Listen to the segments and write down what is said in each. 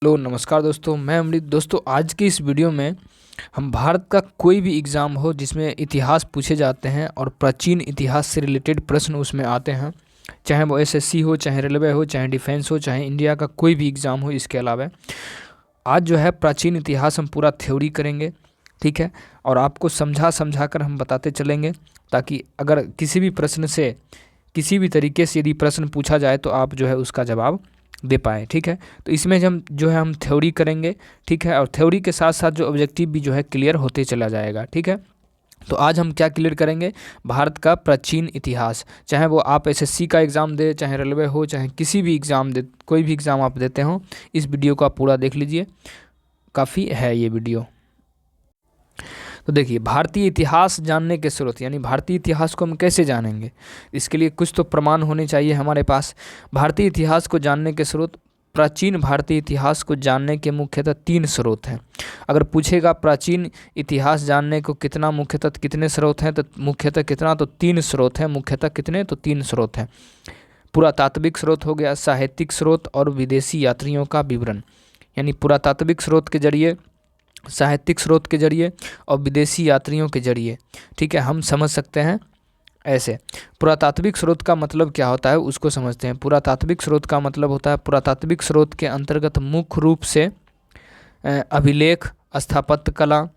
Hello नमस्कार दोस्तों, मैं अमृत। दोस्तों, आज की इस वीडियो में हम भारत का कोई भी एग्ज़ाम हो जिसमें इतिहास पूछे जाते हैं और प्राचीन इतिहास से रिलेटेड प्रश्न उसमें आते हैं, चाहे वो एसएससी हो, चाहे रेलवे हो, चाहे डिफेंस हो, चाहे इंडिया का कोई भी एग्ज़ाम हो। इसके अलावा आज जो है प्राचीन इतिहास हम पूरा थ्योरी करेंगे, ठीक है, और आपको समझा समझा कर हम बताते चलेंगे, ताकि अगर किसी भी प्रश्न से किसी भी तरीके से यदि प्रश्न पूछा जाए तो आप जो है उसका जवाब दे पाए, ठीक है। तो इसमें हम जो है हम थ्योरी करेंगे, ठीक है, और थ्योरी के साथ साथ जो ऑब्जेक्टिव भी जो है क्लियर होते चला जाएगा, ठीक है। तो आज हम क्या क्लियर करेंगे? भारत का प्राचीन इतिहास। चाहे वो आप एसएससी का एग्ज़ाम दे, चाहे रेलवे हो, चाहे किसी भी एग्ज़ाम दे, कोई भी एग्ज़ाम आप देते हो, इस वीडियो को आप पूरा देख लीजिए, काफ़ी है ये वीडियो। तो देखिए, भारतीय इतिहास जानने के स्रोत, यानी भारतीय इतिहास को हम कैसे जानेंगे, इसके लिए कुछ तो प्रमाण होने चाहिए हमारे पास। भारतीय इतिहास को जानने के स्रोत, प्राचीन भारतीय इतिहास को जानने के मुख्यतः 3 स्रोत हैं। अगर पूछेगा प्राचीन इतिहास जानने को कितना मुख्यतः कितने स्रोत हैं, तो मुख्यतः कितना, तो 3 स्रोत हैं। मुख्यतः कितने, तो 3 स्रोत हैं। पुरातात्विक स्रोत हो गया, साहित्यिक स्रोत और विदेशी यात्रियों का विवरण। यानी पुरातात्विक स्रोत के जरिए, साहित्यिक स्रोत के जरिए और विदेशी यात्रियों के जरिए, ठीक है, हम समझ सकते हैं ऐसे। पुरातात्विक स्रोत का मतलब क्या होता है उसको समझते हैं। पुरातात्विक स्रोत का मतलब होता है, पुरातात्विक स्रोत के अंतर्गत मुख्य रूप से अभिलेख, स्थापत्य कला,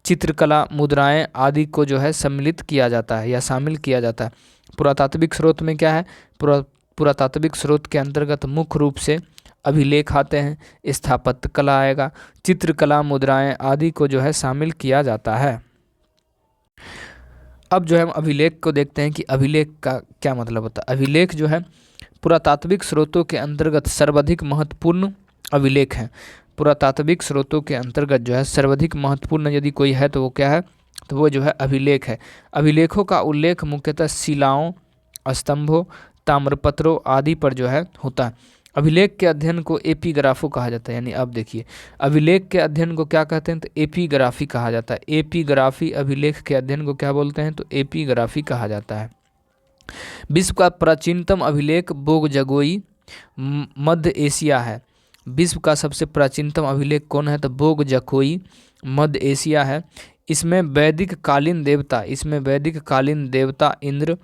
चित्रकला, मुद्राएं आदि को जो है सम्मिलित किया जाता है या शामिल किया जाता है। पुरातात्विक स्रोत में क्या है? पुरातात्विक स्रोत के अंतर्गत मुख्य रूप से अभिलेख आते हैं, स्थापत्य कला आएगा, चित्रकला, मुद्राएं आदि को जो है शामिल किया जाता है। अब जो है हम अभिलेख को देखते हैं कि अभिलेख का क्या मतलब होता है। अभिलेख जो है पुरातात्विक स्रोतों के अंतर्गत सर्वाधिक महत्वपूर्ण अभिलेख हैं। पुरातात्विक स्रोतों के अंतर्गत जो है सर्वाधिक महत्वपूर्ण यदि कोई है तो वो क्या है, तो वो जो है अभिलेख है। अभिलेखों का उल्लेख मुख्यतः शिलाओं, स्तंभों, ताम्रपत्रों आदि पर जो है होता है। अभिलेख के अध्ययन को एपिग्राफो कहा जाता है। यानी अब देखिए, अभिलेख के अध्ययन को क्या कहते हैं, तो एपिग्राफी कहा जाता है। एपिग्राफी, अभिलेख के अध्ययन को क्या बोलते हैं, तो एपिग्राफी कहा जाता है। विश्व का प्राचीनतम अभिलेख बोगजगोई मध्य एशिया है। विश्व का सबसे प्राचीनतम अभिलेख कौन है, तो बोगजकोई मध्य एशिया है। इसमें वैदिक कालीन देवता इंद्र,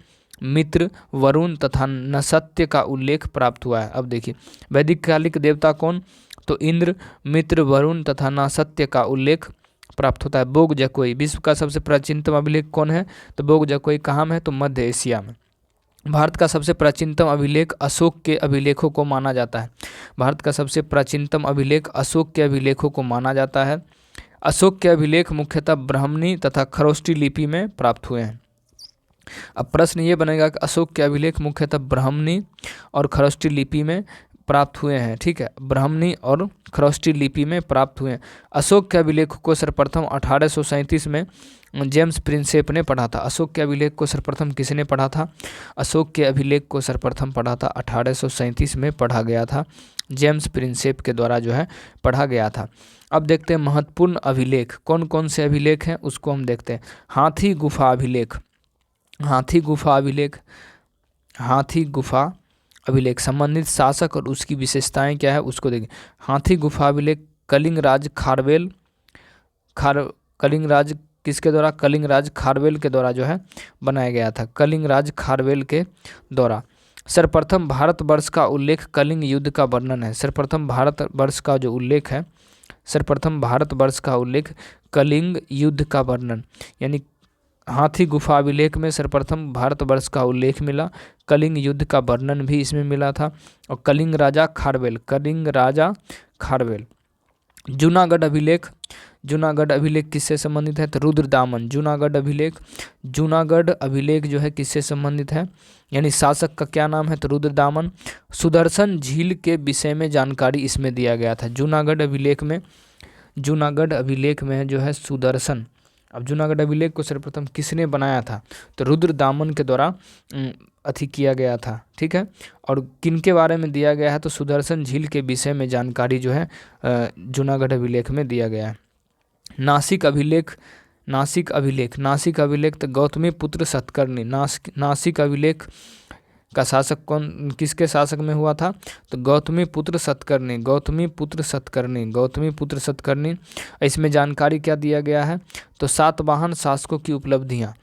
मित्र, वरुण तथा नसत्य का उल्लेख प्राप्त हुआ है। अब देखिए, वैदिक कालिक देवता कौन, तो इंद्र, मित्र, वरुण तथा नसत्य का उल्लेख प्राप्त होता है। बोगजकोई, विश्व का सबसे प्राचीनतम अभिलेख कौन है, तो बोगजकोई कहाँ में है, तो मध्य एशिया में। भारत का सबसे प्राचीनतम अभिलेख अशोक के अभिलेखों को माना जाता है। भारत का सबसे प्राचीनतम अभिलेख अशोक के अभिलेखों को माना जाता है। अशोक के अभिलेख मुख्यतः ब्राह्मणी तथा खरोष्टी लिपि में प्राप्त हुए हैं। अब प्रश्न ये बनेगा कि अशोक के अभिलेख मुख्यतः ब्राह्मणी और खरोष्टी लिपि में प्राप्त हुए हैं, ठीक है, ब्राह्मणी और खरोष्टी लिपि में प्राप्त हुए हैं। अशोक के अभिलेख को सर्वप्रथम 1837 में जेम्स प्रिंसेप ने पढ़ा था। अशोक के अभिलेख को सर्वप्रथम किसने पढ़ा था? अशोक के अभिलेख को सर्वप्रथम पढ़ा था 1837 में पढ़ा गया था, जेम्स प्रिंसेप के द्वारा जो है पढ़ा गया था। अब देखते हैं महत्वपूर्ण अभिलेख कौन कौन से अभिलेख हैं, उसको हम देखते हैं। हाथी गुफा अभिलेख, हाथी गुफा अभिलेख, हाथी गुफा अभिलेख संबंधित शासक और उसकी विशेषताएं क्या है उसको देखें। हाथी गुफा अभिलेख कलिंगराज खारवेल, कलिंगराज किसके द्वारा? कलिंगराज खारवेल के द्वारा जो है बनाया गया था, कलिंगराज खारवेल के द्वारा। सर्वप्रथम भारतवर्ष का उल्लेख कलिंग युद्ध का वर्णन है। सर्वप्रथम भारतवर्ष का जो उल्लेख है, सर्वप्रथम भारतवर्ष का उल्लेख कलिंग युद्ध का वर्णन, यानी हाथी गुफा अभिलेख में सर्वप्रथम भारतवर्ष का उल्लेख मिला, कलिंग युद्ध का वर्णन भी इसमें मिला था। और कलिंग राजा खारवेल। जूनागढ़ अभिलेख, जूनागढ़ अभिलेख किससे संबंधित है, तो रुद्रदामन। जूनागढ़ अभिलेख जो है किससे संबंधित है, यानी शासक का क्या नाम है, तो रुद्रदामन। सुदर्शन झील के विषय में जानकारी इसमें दिया गया था। जूनागढ़ अभिलेख में जो है सुदर्शन। अब जूनागढ़ अभिलेख को सर्वप्रथम किसने बनाया था, तो रुद्रदामन के द्वारा अथी किया गया था, ठीक है। और किनके बारे में दिया गया है, तो सुदर्शन झील के विषय में जानकारी जो है जूनागढ़ अभिलेख में दिया गया है। नासिक अभिलेख तो गौतमी पुत्र सतकर्णी। नासिक अभिलेख का शासक कौन, किसके शासक में हुआ था? तो गौतमी पुत्र सतकर्णी, गौतमी पुत्र सतकर्णी, गौतमी पुत्र सतकर्णी। इसमें जानकारी क्या दिया गया है? तो सातवाहन शासकों की उपलब्धियाँ,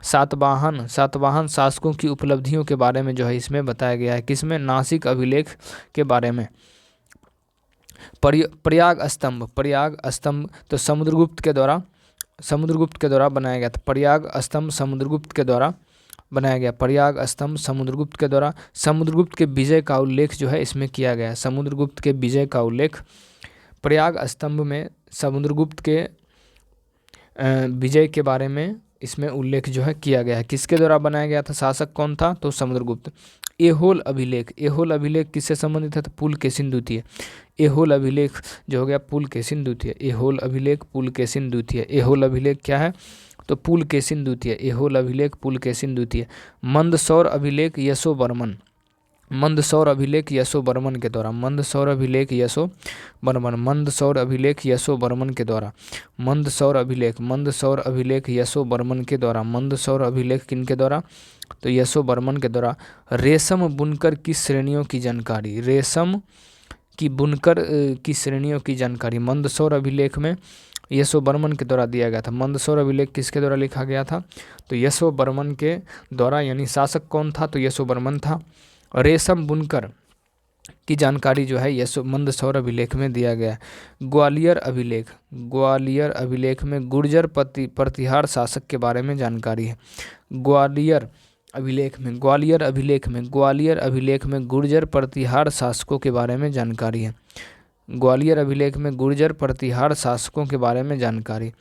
सातवाहन शासकों की उपलब्धियों के बारे में जो है इसमें बताया गया है। किसमें? नासिक अभिलेख के बारे में। प्रयाग स्तंभ तो समुद्रगुप्त के द्वारा बनाया गया था। प्रयाग स्तंभ समुद्रगुप्त के द्वारा बनाया गया, प्रयाग स्तंभ समुद्रगुप्त के द्वारा। समुद्रगुप्त के विजय का उल्लेख जो है इसमें किया गया है, समुद्रगुप्त के विजय का उल्लेख प्रयाग स्तंभ में समुद्रगुप्त के विजय के बारे में इसमें उल्लेख जो है किया गया है। किसके द्वारा बनाया गया था? शासक कौन था? तो समुद्रगुप्त। एहोल अभिलेख किससे संबंधित है? तो पुलकेशिन द्वितीय। एहोल अभिलेख जो हो गया पुलकेशिन द्वितीय, एहोल अभिलेख पुलकेशिन द्वितीय। एहोल अभिलेख क्या है? तो पुलकेशिन द्वितीय, एहोल अभिलेख पुलकेशिन द्वितीय। मंदसौर अभिलेख यशोवर्मन, मंदसौर अभिलेख यशोवर्मन के द्वारा, मंदसौर अभिलेख यशोवर्मन, मंदसौर अभिलेख यशोवर्मन के द्वारा, मंदसौर अभिलेख यशोवर्मन के द्वारा, मंदसौर अभिलेख किनके द्वारा? तो यशोवर्मन के द्वारा। रेशम बुनकर की श्रेणियों की जानकारी, रेशम की बुनकर की श्रेणियों की जानकारी मंदसौर अभिलेख में यशोवर्मन के द्वारा दिया गया था। मंदसौर अभिलेख किसके द्वारा लिखा गया था? तो यशोवर्मन के द्वारा, यानी शासक कौन था? तो यशोवर्मन था। रेशम बुनकर की जानकारी जो है मंदसौर अभिलेख में दिया गया है। ग्वालियर अभिलेख में गुर्जर प्रतिहार शासक के बारे में जानकारी है। ग्वालियर अभिलेख में गुर्जर प्रतिहार शासकों के बारे में जानकारी है। ग्वालियर अभिलेख में गुर्जर प्रतिहार शासकों के बारे में जानकारी।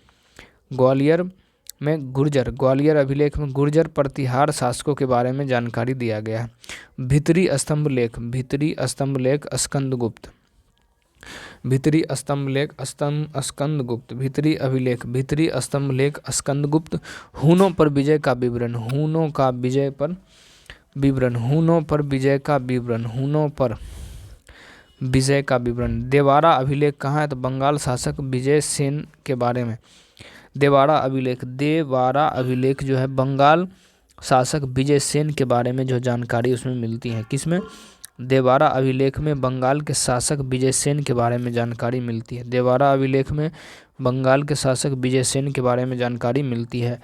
ग्वालियर अभिलेख में गुर्जर प्रतिहार शासकों के बारे में जानकारी दिया गया है। भीतरी स्तंभ लेख स्कंदगुप्त, भीतरी स्तंभ लेख स्कंदगुप्त। हूनों पर विजय का विवरण, हूनों पर विजय का विवरण। देवारा अभिलेख कहाँ है? तो बंगाल शासक विजय सेन के बारे में। देवारा अभिलेख जो है बंगाल शासक विजय सेन के बारे में जो जानकारी उसमें मिलती है। किसमें? देवारा अभिलेख में बंगाल के शासक विजय सेन के बारे में जानकारी मिलती है। देवारा अभिलेख में बंगाल के शासक विजय सेन के बारे में जानकारी मिलती है।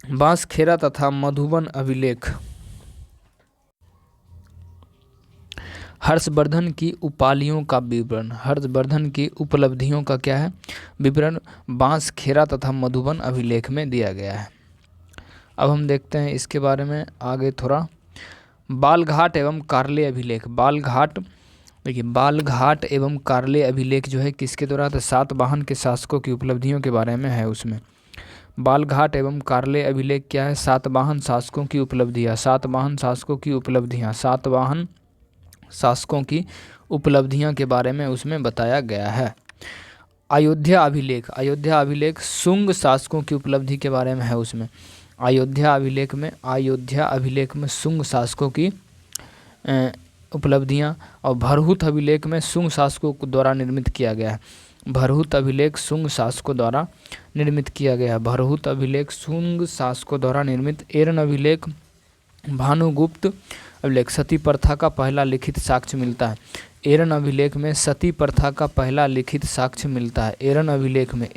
बांसखेड़ा तथा मधुबन अभिलेख, हर्षवर्धन की उपालियों का विवरण, हर्षवर्धन की उपलब्धियों का क्या है? विवरण बांसखेड़ा तथा मधुबन अभिलेख में दिया गया है। अब हम देखते हैं इसके बारे में आगे थोड़ा। बालघाट एवं कार्ले अभिलेख, बालघाट एवं कार्ले अभिलेख जो है किसके द्वारा? तो सातवाहन के शासकों की उपलब्धियों के बारे में है उसमें। बालघाट एवं कार्ले अभिलेख क्या है? सातवाहन शासकों की उपलब्धियाँ, सातवाहन शासकों की उपलब्धियां के बारे में उसमें बताया गया है। अयोध्या अभिलेख शुंग शासकों की उपलब्धि के बारे में है उसमें। अयोध्या अभिलेख में शुंग शासकों की उपलब्धियां। और भरहुत अभिलेख में शुंग शासकों द्वारा निर्मित किया गया है। भरहुत अभिलेख शुंग शासकों द्वारा निर्मित किया गया है। भरहुत अभिलेख शुंग शासकों द्वारा निर्मित। एरन अभिलेख भानुगुप्त अभिलेख, सती प्रथा का पहला लिखित साक्ष्य मिलता है। एरन अभिलेख में सती प्रथा का पहला लिखित साक्ष्य मिलता है। एरन अभिलेख में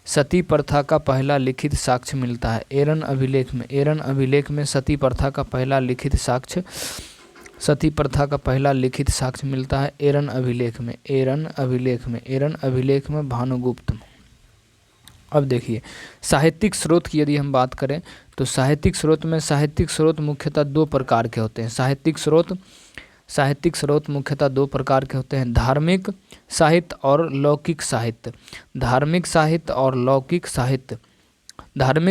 सती प्रथा का पहला लिखित साक्ष्य मिलता है। एरन अभिलेख में सती प्रथा का पहला लिखित साक्ष्य मिलता है। एरन अभिलेख में भानुगुप्त। अब देखिए साहित्यिक स्रोत की यदि हम बात करें तो साहित्यिक स्रोत मुख्यतः दो प्रकार के होते हैं। साहित्यिक स्रोत मुख्यतः दो प्रकार के होते हैं, धार्मिक साहित्य और लौकिक साहित्य। धार्मिक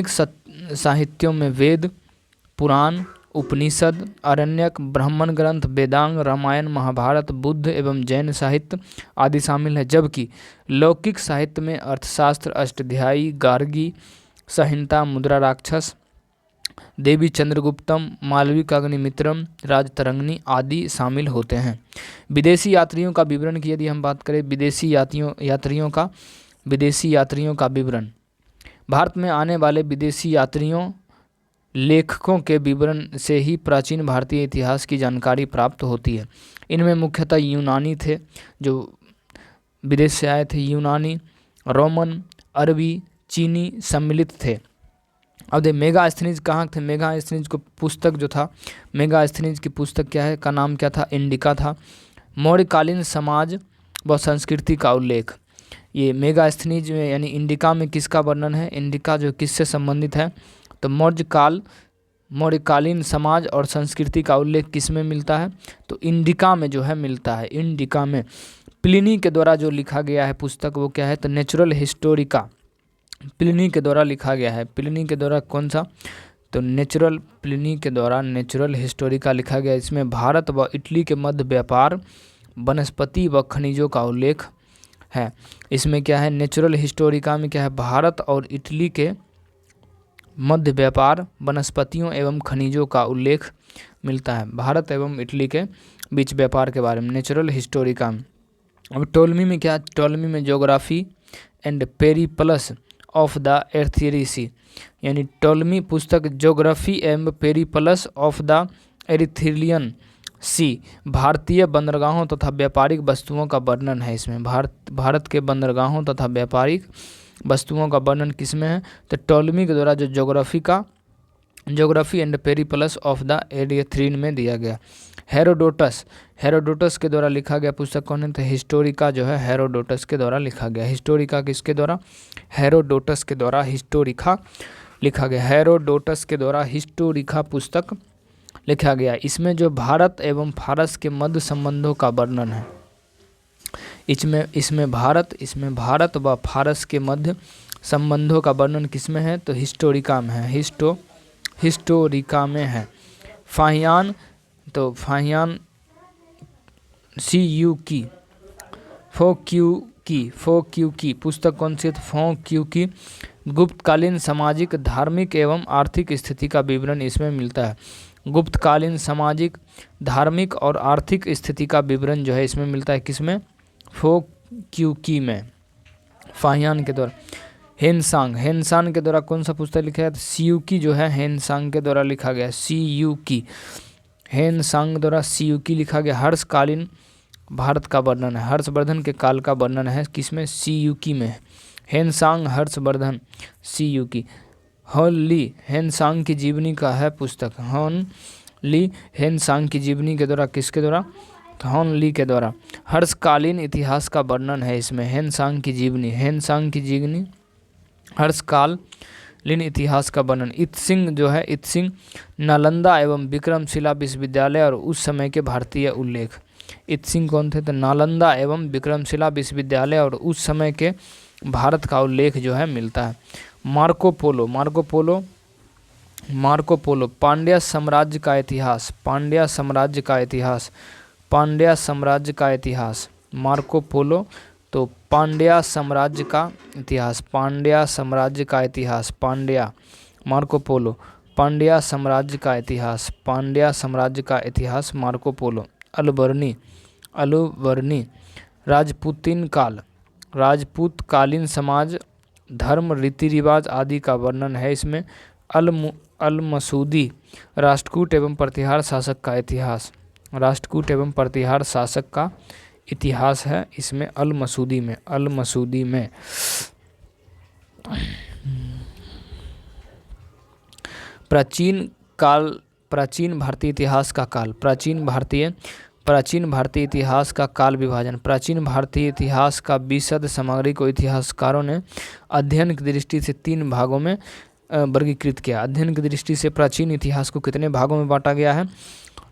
साहित्यों में वेद, पुराण, उपनिषद, आरण्यक, ब्राह्मण ग्रंथ, वेदांग, रामायण, महाभारत, बुद्ध एवं जैन साहित्य आदि शामिल है। जबकि लौकिक साहित्य में अर्थशास्त्र, अष्टाध्यायी, गार्गी संहिता, मुद्रा राक्षस, देवी चंद्रगुप्तम, मालविका अग्निमित्रम, राजतरंगिणी आदि शामिल होते हैं। विदेशी यात्रियों का विवरण की यदि हम बात करें, विदेशी यात्रियों का विवरण। भारत में आने वाले विदेशी यात्रियों लेखकों के विवरण से ही प्राचीन भारतीय इतिहास की जानकारी प्राप्त होती है। इनमें मुख्यतः यूनानी थे, जो विदेश से आए थे, यूनानी, रोमन, अरबी, चीनी सम्मिलित थे। अब देख मेगास्थनीज कहाँ थे। मेगास्थनीज को पुस्तक जो था, मेगास्थनीज की पुस्तक क्या है, का नाम क्या था, इंडिका था। मौर्यकालीन समाज व संस्कृति का उल्लेख। ये मेगास्थनीज में यानी इंडिका में किसका वर्णन है, इंडिका जो किससे संबंधित है, तो मौर्यकालीन समाज और संस्कृति का उल्लेख किस में मिलता है, तो इंडिका में जो है मिलता है। इंडिका में प्लिनी के द्वारा जो लिखा गया है पुस्तक वो क्या है, तो नेचुरल हिस्टोरिका, प्लिनी के द्वारा लिखा गया है। प्लिनी के द्वारा कौन सा, तो प्लिनी के द्वारा नेचुरल हिस्टोरिका लिखा गया। इसमें भारत व इटली के मध्य व्यापार, वनस्पति व खनिजों का उल्लेख है। इसमें क्या है, नेचुरल हिस्टोरिका में क्या है, भारत और इटली के मध्य व्यापार, वनस्पतियों एवं खनिजों का उल्लेख मिलता है। भारत एवं इटली के बीच व्यापार के बारे में नेचुरल हिस्टोरिका में। अब टोलमी में क्या, टोलमी में geography and Periplus of the Erythraean sea, यानी टोलमी पुस्तक ज्योग्राफी एवं Periplus of the Erythraean sea, भारतीय बंदरगाहों तथा व्यापारिक वस्तुओं का वर्णन है। इसमें भारत के बंदरगाहों तथा व्यापारिक वस्तुओं का वर्णन किसमें है, तो टोलमी के द्वारा जो geography and Periplus of the Erythraean में दिया गया। हेरोडोटस के द्वारा लिखा गया पुस्तक कौन है, तो हिस्टोरिका जो है हेरोडोटस के द्वारा लिखा गया। हिस्टोरिका किसके द्वारा, हेरोडोटस के द्वारा हिस्टोरिका लिखा गया। हेरोडोटस के द्वारा हिस्टोरिका पुस्तक लिखा गया। इसमें जो भारत एवं फारस के मध्य संबंधों का वर्णन है, इसमें भारत व फारस के मध्य संबंधों का वर्णन किसमें है, तो हिस्टोरिका में है। हिस्टोरिका में है। फाहियान, तो फाहियान फोक्यू की पुस्तक कौन सी है, तो फोक्यू की गुप्तकालीन सामाजिक, धार्मिक एवं आर्थिक स्थिति का विवरण इसमें मिलता है। गुप्तकालीन सामाजिक, धार्मिक और आर्थिक स्थिति का विवरण जो है इसमें मिलता है, किसमें, फोक्यूकी में, फाहियान के द्वारा। हेनसांग के द्वारा कौन सा पुस्तक लिखा है, सीयूकी जो है हेनसांग के द्वारा लिखा गया। सीयूकी, हेनसांग द्वारा सीयूकी लिखा गया। हर्षकालीन भारत का वर्णन है, हर्षवर्धन के काल का वर्णन है किसमें, सीयूकी में। Hiuen Tsang Harshvardhan Si-Yu-Ki. हॉन ली हेनसांग की जीवनी का है पुस्तक। हॉन ली हेनसांग की जीवनी के द्वारा किसके द्वारा, हॉन ली के द्वारा। हर्षकालीन इतिहास का वर्णन है इसमें, हेनसांग की जीवनी हर्षकालीन इतिहास का वर्णन। इत्सिंग जो है, इत्सिंग नालंदा एवं विक्रमशिला विश्वविद्यालय और उस समय के भारतीय उल्लेख। इत्सिंग कौन थे, तो नालंदा एवं विक्रमशिला विश्वविद्यालय और उस समय के भारत का उल्लेख जो है मिलता है। मार्को पोलो पांड्या साम्राज्य का इतिहास, मार्को पोलो, तो पांड्या साम्राज्य का इतिहास, मार्को पोलो, पांड्या साम्राज्य का इतिहास, मार्को पोलो। अलवर्णी राजपूतकालीन समाज, धर्म, रीति रिवाज आदि का वर्णन है इसमें। अल-मसूदी राष्ट्रकूट एवं प्रतिहार शासक का इतिहास है इसमें, अल-मसूदी में। प्राचीन भारतीय इतिहास का काल, प्राचीन भारतीय इतिहास का काल विभाजन। प्राचीन भारतीय इतिहास का विशद सामग्री को इतिहासकारों ने अध्ययन की दृष्टि से 3 भागों में वर्गीकृत किया। अध्ययन की दृष्टि से प्राचीन इतिहास को कितने भागों में बांटा गया है,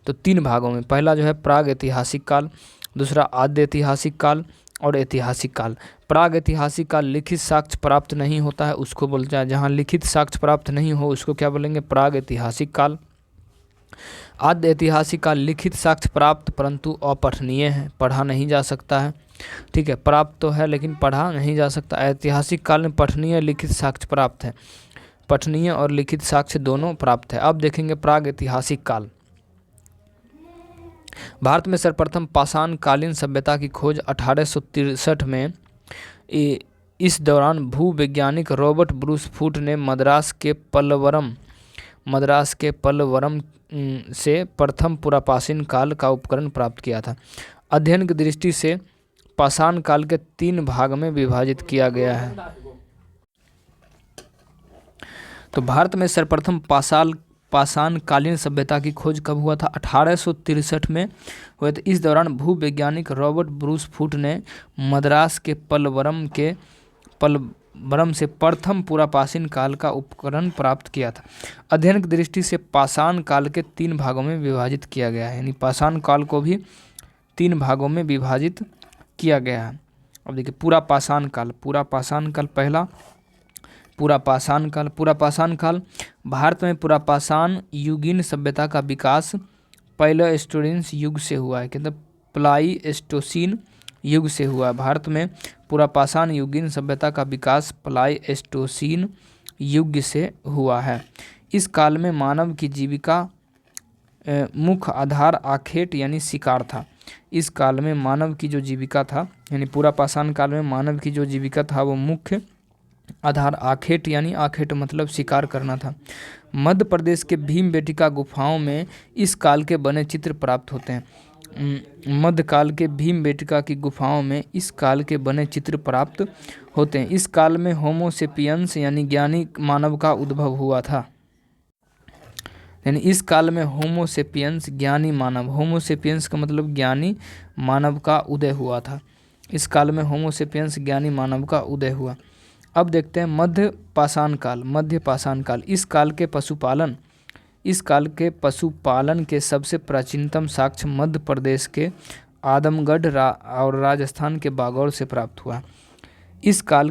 तो 3 भागों में। पहला जो है प्राग ऐतिहासिक काल, दूसरा आद्य ऐतिहासिक काल और ऐतिहासिक काल। प्राग ऐतिहासिक काल लिखित साक्ष्य प्राप्त नहीं होता है उसको बोलते हैं, जहाँ लिखित साक्ष्य प्राप्त नहीं हो उसको क्या बोलेंगे, प्राग ऐतिहासिक काल। आद्य ऐतिहासिक काल लिखित साक्ष्य प्राप्त परंतु अपठनीय है, पढ़ा नहीं जा सकता है। ठीक है, प्राप्त तो है लेकिन पढ़ा नहीं जा सकता। ऐतिहासिक काल में पठनीय लिखित साक्ष्य प्राप्त है, पठनीय और लिखित साक्ष्य दोनों प्राप्त है। अब देखेंगे प्राग ऐतिहासिक काल। भारत में सर्वप्रथम पाषाण कालीन सभ्यता की खोज 1863 में इस दौरान भूवैज्ञानिक रॉबर्ट ब्रूस फूट ने मद्रास के पल्लवरम मद्रास के पल्लवरम से प्रथम पुरापाषाण काल का उपकरण प्राप्त किया था। अध्ययन की दृष्टि से पाषाण काल के 3 भाग में विभाजित किया गया है। तो भारत में सर्वप्रथम पाषाणकालीन सभ्यता की खोज कब हुआ था? 1863 में हुए थे। इस दौरान भूवैज्ञानिक रॉबर्ट ब्रूस फूट ने मद्रास के पल्लवरम से प्रथम पुरापाषाण काल का उपकरण प्राप्त किया था। अध्ययन की दृष्टि से पाषाण काल के 3 भागों में विभाजित किया गया है, यानी पाषाण काल को भी 3 भागों में विभाजित किया गया है। अब देखिए पुरापाषाण काल पहला पुरापाषाण काल भारत में पुरापाषाण युगीन सभ्यता का विकास प्लेइस्टोसीन युग से हुआ है। मतलब प्लाईस्टोसीन युग से हुआ है। भारत में पुरापाषाण युगीन सभ्यता का विकास प्लाईस्टोसीन युग से हुआ है। इस काल में मानव की जीविका मुख्य आधार आखेट यानी शिकार था। इस काल में मानव की जो जीविका था, यानी पुरापाषाण काल में मानव की जो जीविका था वो मुख्य आधार आखेट यानी आखेट मतलब शिकार करना था। मध्य प्रदेश के भीमबेटका गुफाओं में इस काल के बने चित्र प्राप्त होते हैं। मध्यकाल के भीमबेटका की गुफाओं में इस काल के बने चित्र प्राप्त होते हैं। इस काल में होमो सेपियंस यानी ज्ञानी मानव का उद्भव हुआ था। यानी इस काल में होमो सेपियंस ज्ञानी मानव, होमो सेपियंस का मतलब ज्ञानी मानव का उदय हुआ था। इस काल में होमो सेपियंस ज्ञानी मानव का उदय हुआ। अब देखते हैं मध्य पाषाण काल। इस काल के पशुपालन के सबसे प्राचीनतम साक्ष्य मध्य प्रदेश के आदमगढ़ और राजस्थान के बागौर से प्राप्त हुआ। इस काल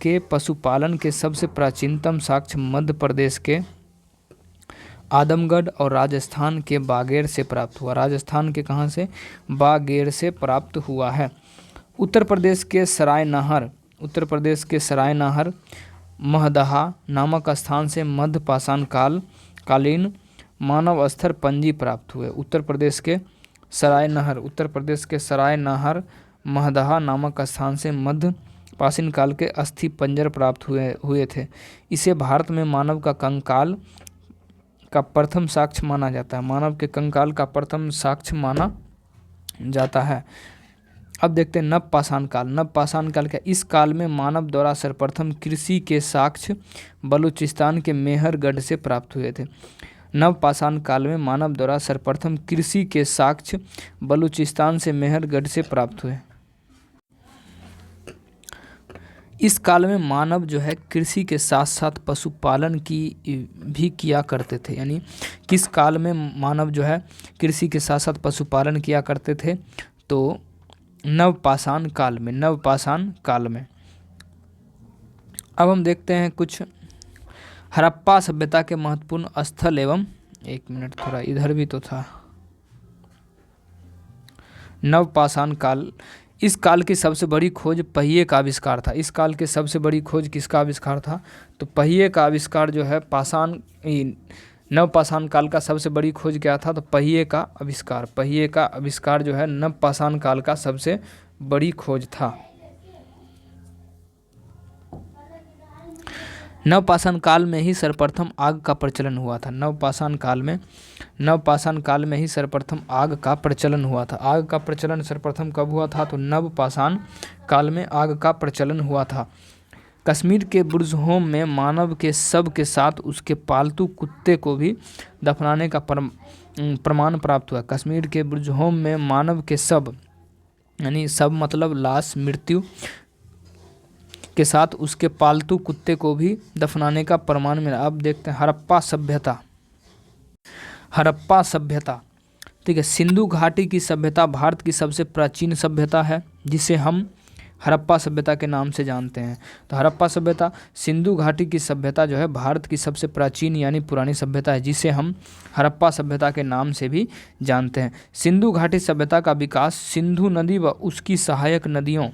के पशुपालन के सबसे प्राचीनतम साक्ष्य मध्य प्रदेश के आदमगढ़ और राजस्थान के बागेर से प्राप्त हुआ। राजस्थान के कहाँ से? बागेर से प्राप्त हुआ है। उत्तर प्रदेश के सरायनहर महदहा नामक स्थान से मध्य पाषाण कालीन मानव स्तर पंजी प्राप्त हुए। उत्तर प्रदेश के सरायनहर महदहा नामक स्थान से मध्य पाषाण काल के अस्थि पंजर प्राप्त हुए थे। इसे भारत में मानव का कंकाल का प्रथम साक्ष्य माना जाता है। मानव के कंकाल का प्रथम साक्ष्य माना जाता है। अब देखते हैं नवपाषाण काल का। इस काल में मानव द्वारा सर्वप्रथम कृषि के साक्ष्य बलूचिस्तान के मेहरगढ़ से प्राप्त हुए थे। नवपाषाण काल में मानव द्वारा सर्वप्रथम कृषि के साक्ष्य बलूचिस्तान से मेहरगढ़ से प्राप्त हुए। इस काल में मानव जो है कृषि के साथ साथ पशुपालन की भी किया करते थे। यानी किस काल में मानव जो है कृषि के साथ साथ पशुपालन किया करते थे? तो नवपाषाण काल में। अब हम देखते हैं कुछ हड़प्पा सभ्यता के महत्वपूर्ण स्थल एवं एक मिनट थोड़ा इधर भी तो था। नवपाषाण काल, इस काल की सबसे बड़ी खोज पहिए का आविष्कार था। इस काल की सबसे बड़ी खोज किसका आविष्कार था? तो पहिए का आविष्कार जो है नवपाषाण काल का सबसे बड़ी खोज क्या था? तो पहिए का आविष्कार जो है नवपाषाण काल का सबसे बड़ी खोज था। नवपाषाण काल में ही सर्वप्रथम आग का प्रचलन हुआ था। नवपाषाण काल में ही सर्वप्रथम आग का प्रचलन हुआ था। आग का प्रचलन सर्वप्रथम कब हुआ था? तो नवपाषाण काल में आग का प्रचलन हुआ था। कश्मीर के बुर्ज होम में मानव के शव के साथ उसके पालतू कुत्ते को भी दफनाने का प्रमाण प्राप्त हुआ। कश्मीर के बुर्ज होम में मानव के शव, यानी शव मतलब लाश, मृत्यु के साथ उसके पालतू कुत्ते को भी दफनाने का प्रमाण मिला। अब देखते हैं हड़प्पा सभ्यता। ठीक है, सिंधु घाटी की सभ्यता भारत की सबसे प्राचीन सभ्यता है, जिसे हम हड़प्पा सभ्यता के नाम से जानते हैं। तो हड़प्पा सभ्यता, सिंधु घाटी की सभ्यता जो है भारत की सबसे प्राचीन यानी पुरानी सभ्यता है, जिसे हम हड़प्पा सभ्यता के नाम से भी जानते हैं। सिंधु घाटी सभ्यता का विकास सिंधु नदी व उसकी सहायक नदियों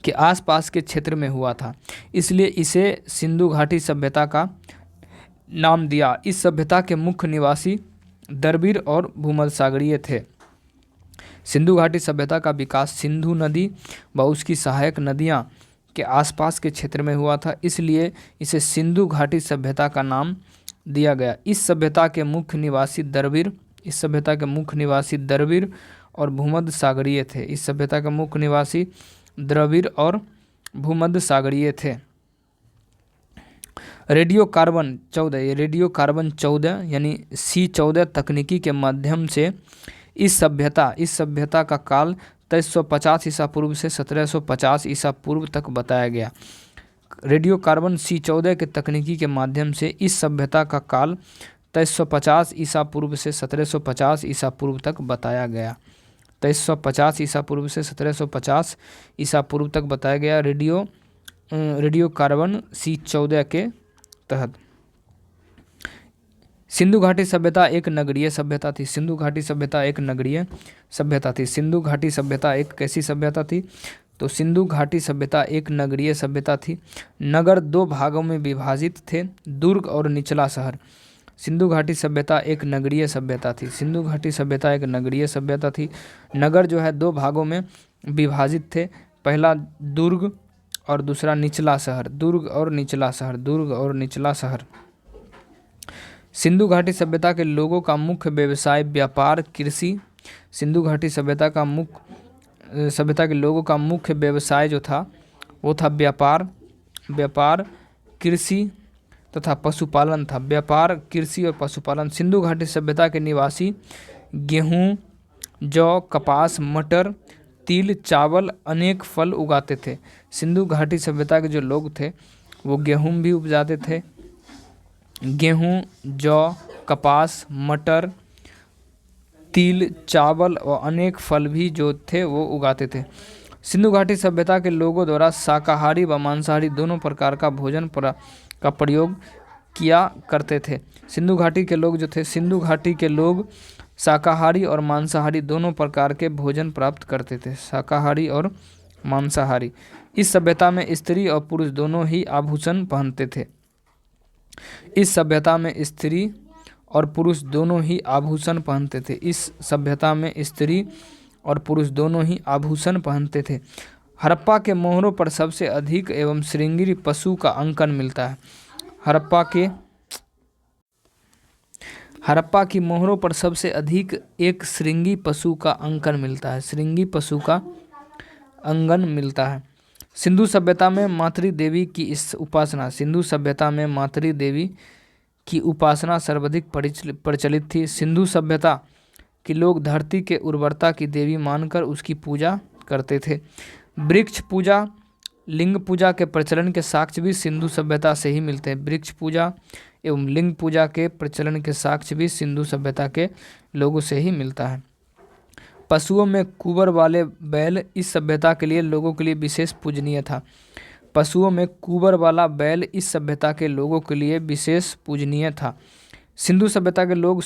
के आसपास के क्षेत्र में हुआ था, इसलिए इसे सिंधु घाटी सभ्यता का नाम दिया। इस सभ्यता के मुख्य निवासी द्रविड़ और भूमध्यसागरीय थे। सिंधु घाटी सभ्यता का विकास सिंधु नदी व उसकी सहायक नदियाँ के आसपास के क्षेत्र में हुआ था, इसलिए इसे सिंधु घाटी सभ्यता का नाम दिया गया। इस सभ्यता के मुख्य निवासी द्रविड़ और भूमध्य सागरीय थे। इस सभ्यता के मुख्य निवासी द्रविड़ और भूमध्य सागरीय थे। रेडियो कार्बन 14 यानी C14 तकनीकी के माध्यम से इस सभ्यता का काल 2350 ईसा पूर्व से 1750 ईसा पूर्व तक बताया गया। रेडियो कार्बन C14 के तकनीकी के माध्यम से इस सभ्यता का काल 2350 ईसा पूर्व से 1750 ईसा पूर्व तक बताया गया। 2350 ईसा पूर्व से 1750 ईसा पूर्व तक बताया गया रेडियो कार्बन C14 के तहत। सिंधु घाटी सभ्यता एक नगरीय सभ्यता थी। सिंधु घाटी सभ्यता एक नगरीय सभ्यता थी। सिंधु घाटी सभ्यता एक कैसी सभ्यता थी? तो सिंधु घाटी सभ्यता एक नगरीय सभ्यता थी। नगर दो भागों में विभाजित थे, दुर्ग और निचला शहर। सिंधु घाटी सभ्यता एक नगरीय सभ्यता थी। सिंधु घाटी सभ्यता एक नगरीय सभ्यता थी। नगर जो है दो भागों में विभाजित थे, पहला दुर्ग और दूसरा निचला शहर। दुर्ग और निचला शहर। सिंधु घाटी सभ्यता के लोगों का मुख्य व्यवसाय व्यापार, कृषि। सिंधु घाटी सभ्यता के लोगों का मुख्य व्यवसाय जो था वो था व्यापार, कृषि तथा पशुपालन था। व्यापार, कृषि और पशुपालन। सिंधु घाटी सभ्यता के निवासी गेहूं, जौ, कपास, मटर, तिल, चावल, अनेक फल उगाते थे। सिंधु घाटी सभ्यता के जो लोग थे वो गेहूं भी उपजाते थे। गेहूं, जौ, कपास, मटर, तिल, चावल और अनेक फल भी जो थे वो उगाते थे। सिंधु घाटी सभ्यता के लोगों द्वारा शाकाहारी व मांसाहारी दोनों प्रकार का भोजन का प्रयोग किया करते थे। सिंधु घाटी के लोग शाकाहारी और मांसाहारी दोनों प्रकार के भोजन प्राप्त करते थे। शाकाहारी और मांसाहारी। इस सभ्यता में स्त्री और पुरुष दोनों ही आभूषण पहनते थे। इस सभ्यता में स्त्री और पुरुष दोनों ही आभूषण पहनते थे। इस सभ्यता में स्त्री और पुरुष दोनों ही आभूषण पहनते थे। हड़प्पा के मोहरों पर सबसे अधिक एवं श्रृंगी पशु का अंकन मिलता है। हड़प्पा की मोहरों पर सबसे अधिक एक श्रृंगी पशु का अंकन मिलता है। श्रृंगी पशु का अंगन मिलता है। सिंधु सभ्यता में मातृ देवी की इस उपासना की उपासना सर्वाधिक प्रचलित थी। सिंधु सभ्यता के लोग धरती के उर्वरता की देवी मानकर उसकी पूजा करते थे। वृक्ष पूजा, लिंग पूजा के प्रचलन के साक्ष्य भी सिंधु सभ्यता से ही मिलते हैं। वृक्ष पूजा एवं लिंग पूजा के प्रचलन के साक्ष्य भी सिंधु सभ्यता के लोगों से ही मिलता है। पशुओं में कुबर वाले बैल इस सभ्यता के लिए लोगों के लिए विशेष पूजनीय था। पशुओं में कुबर वाला बैल इस सभ्यता के लोगों के लिए विशेष पूजनीय था। सिंधु सभ्यता के लोग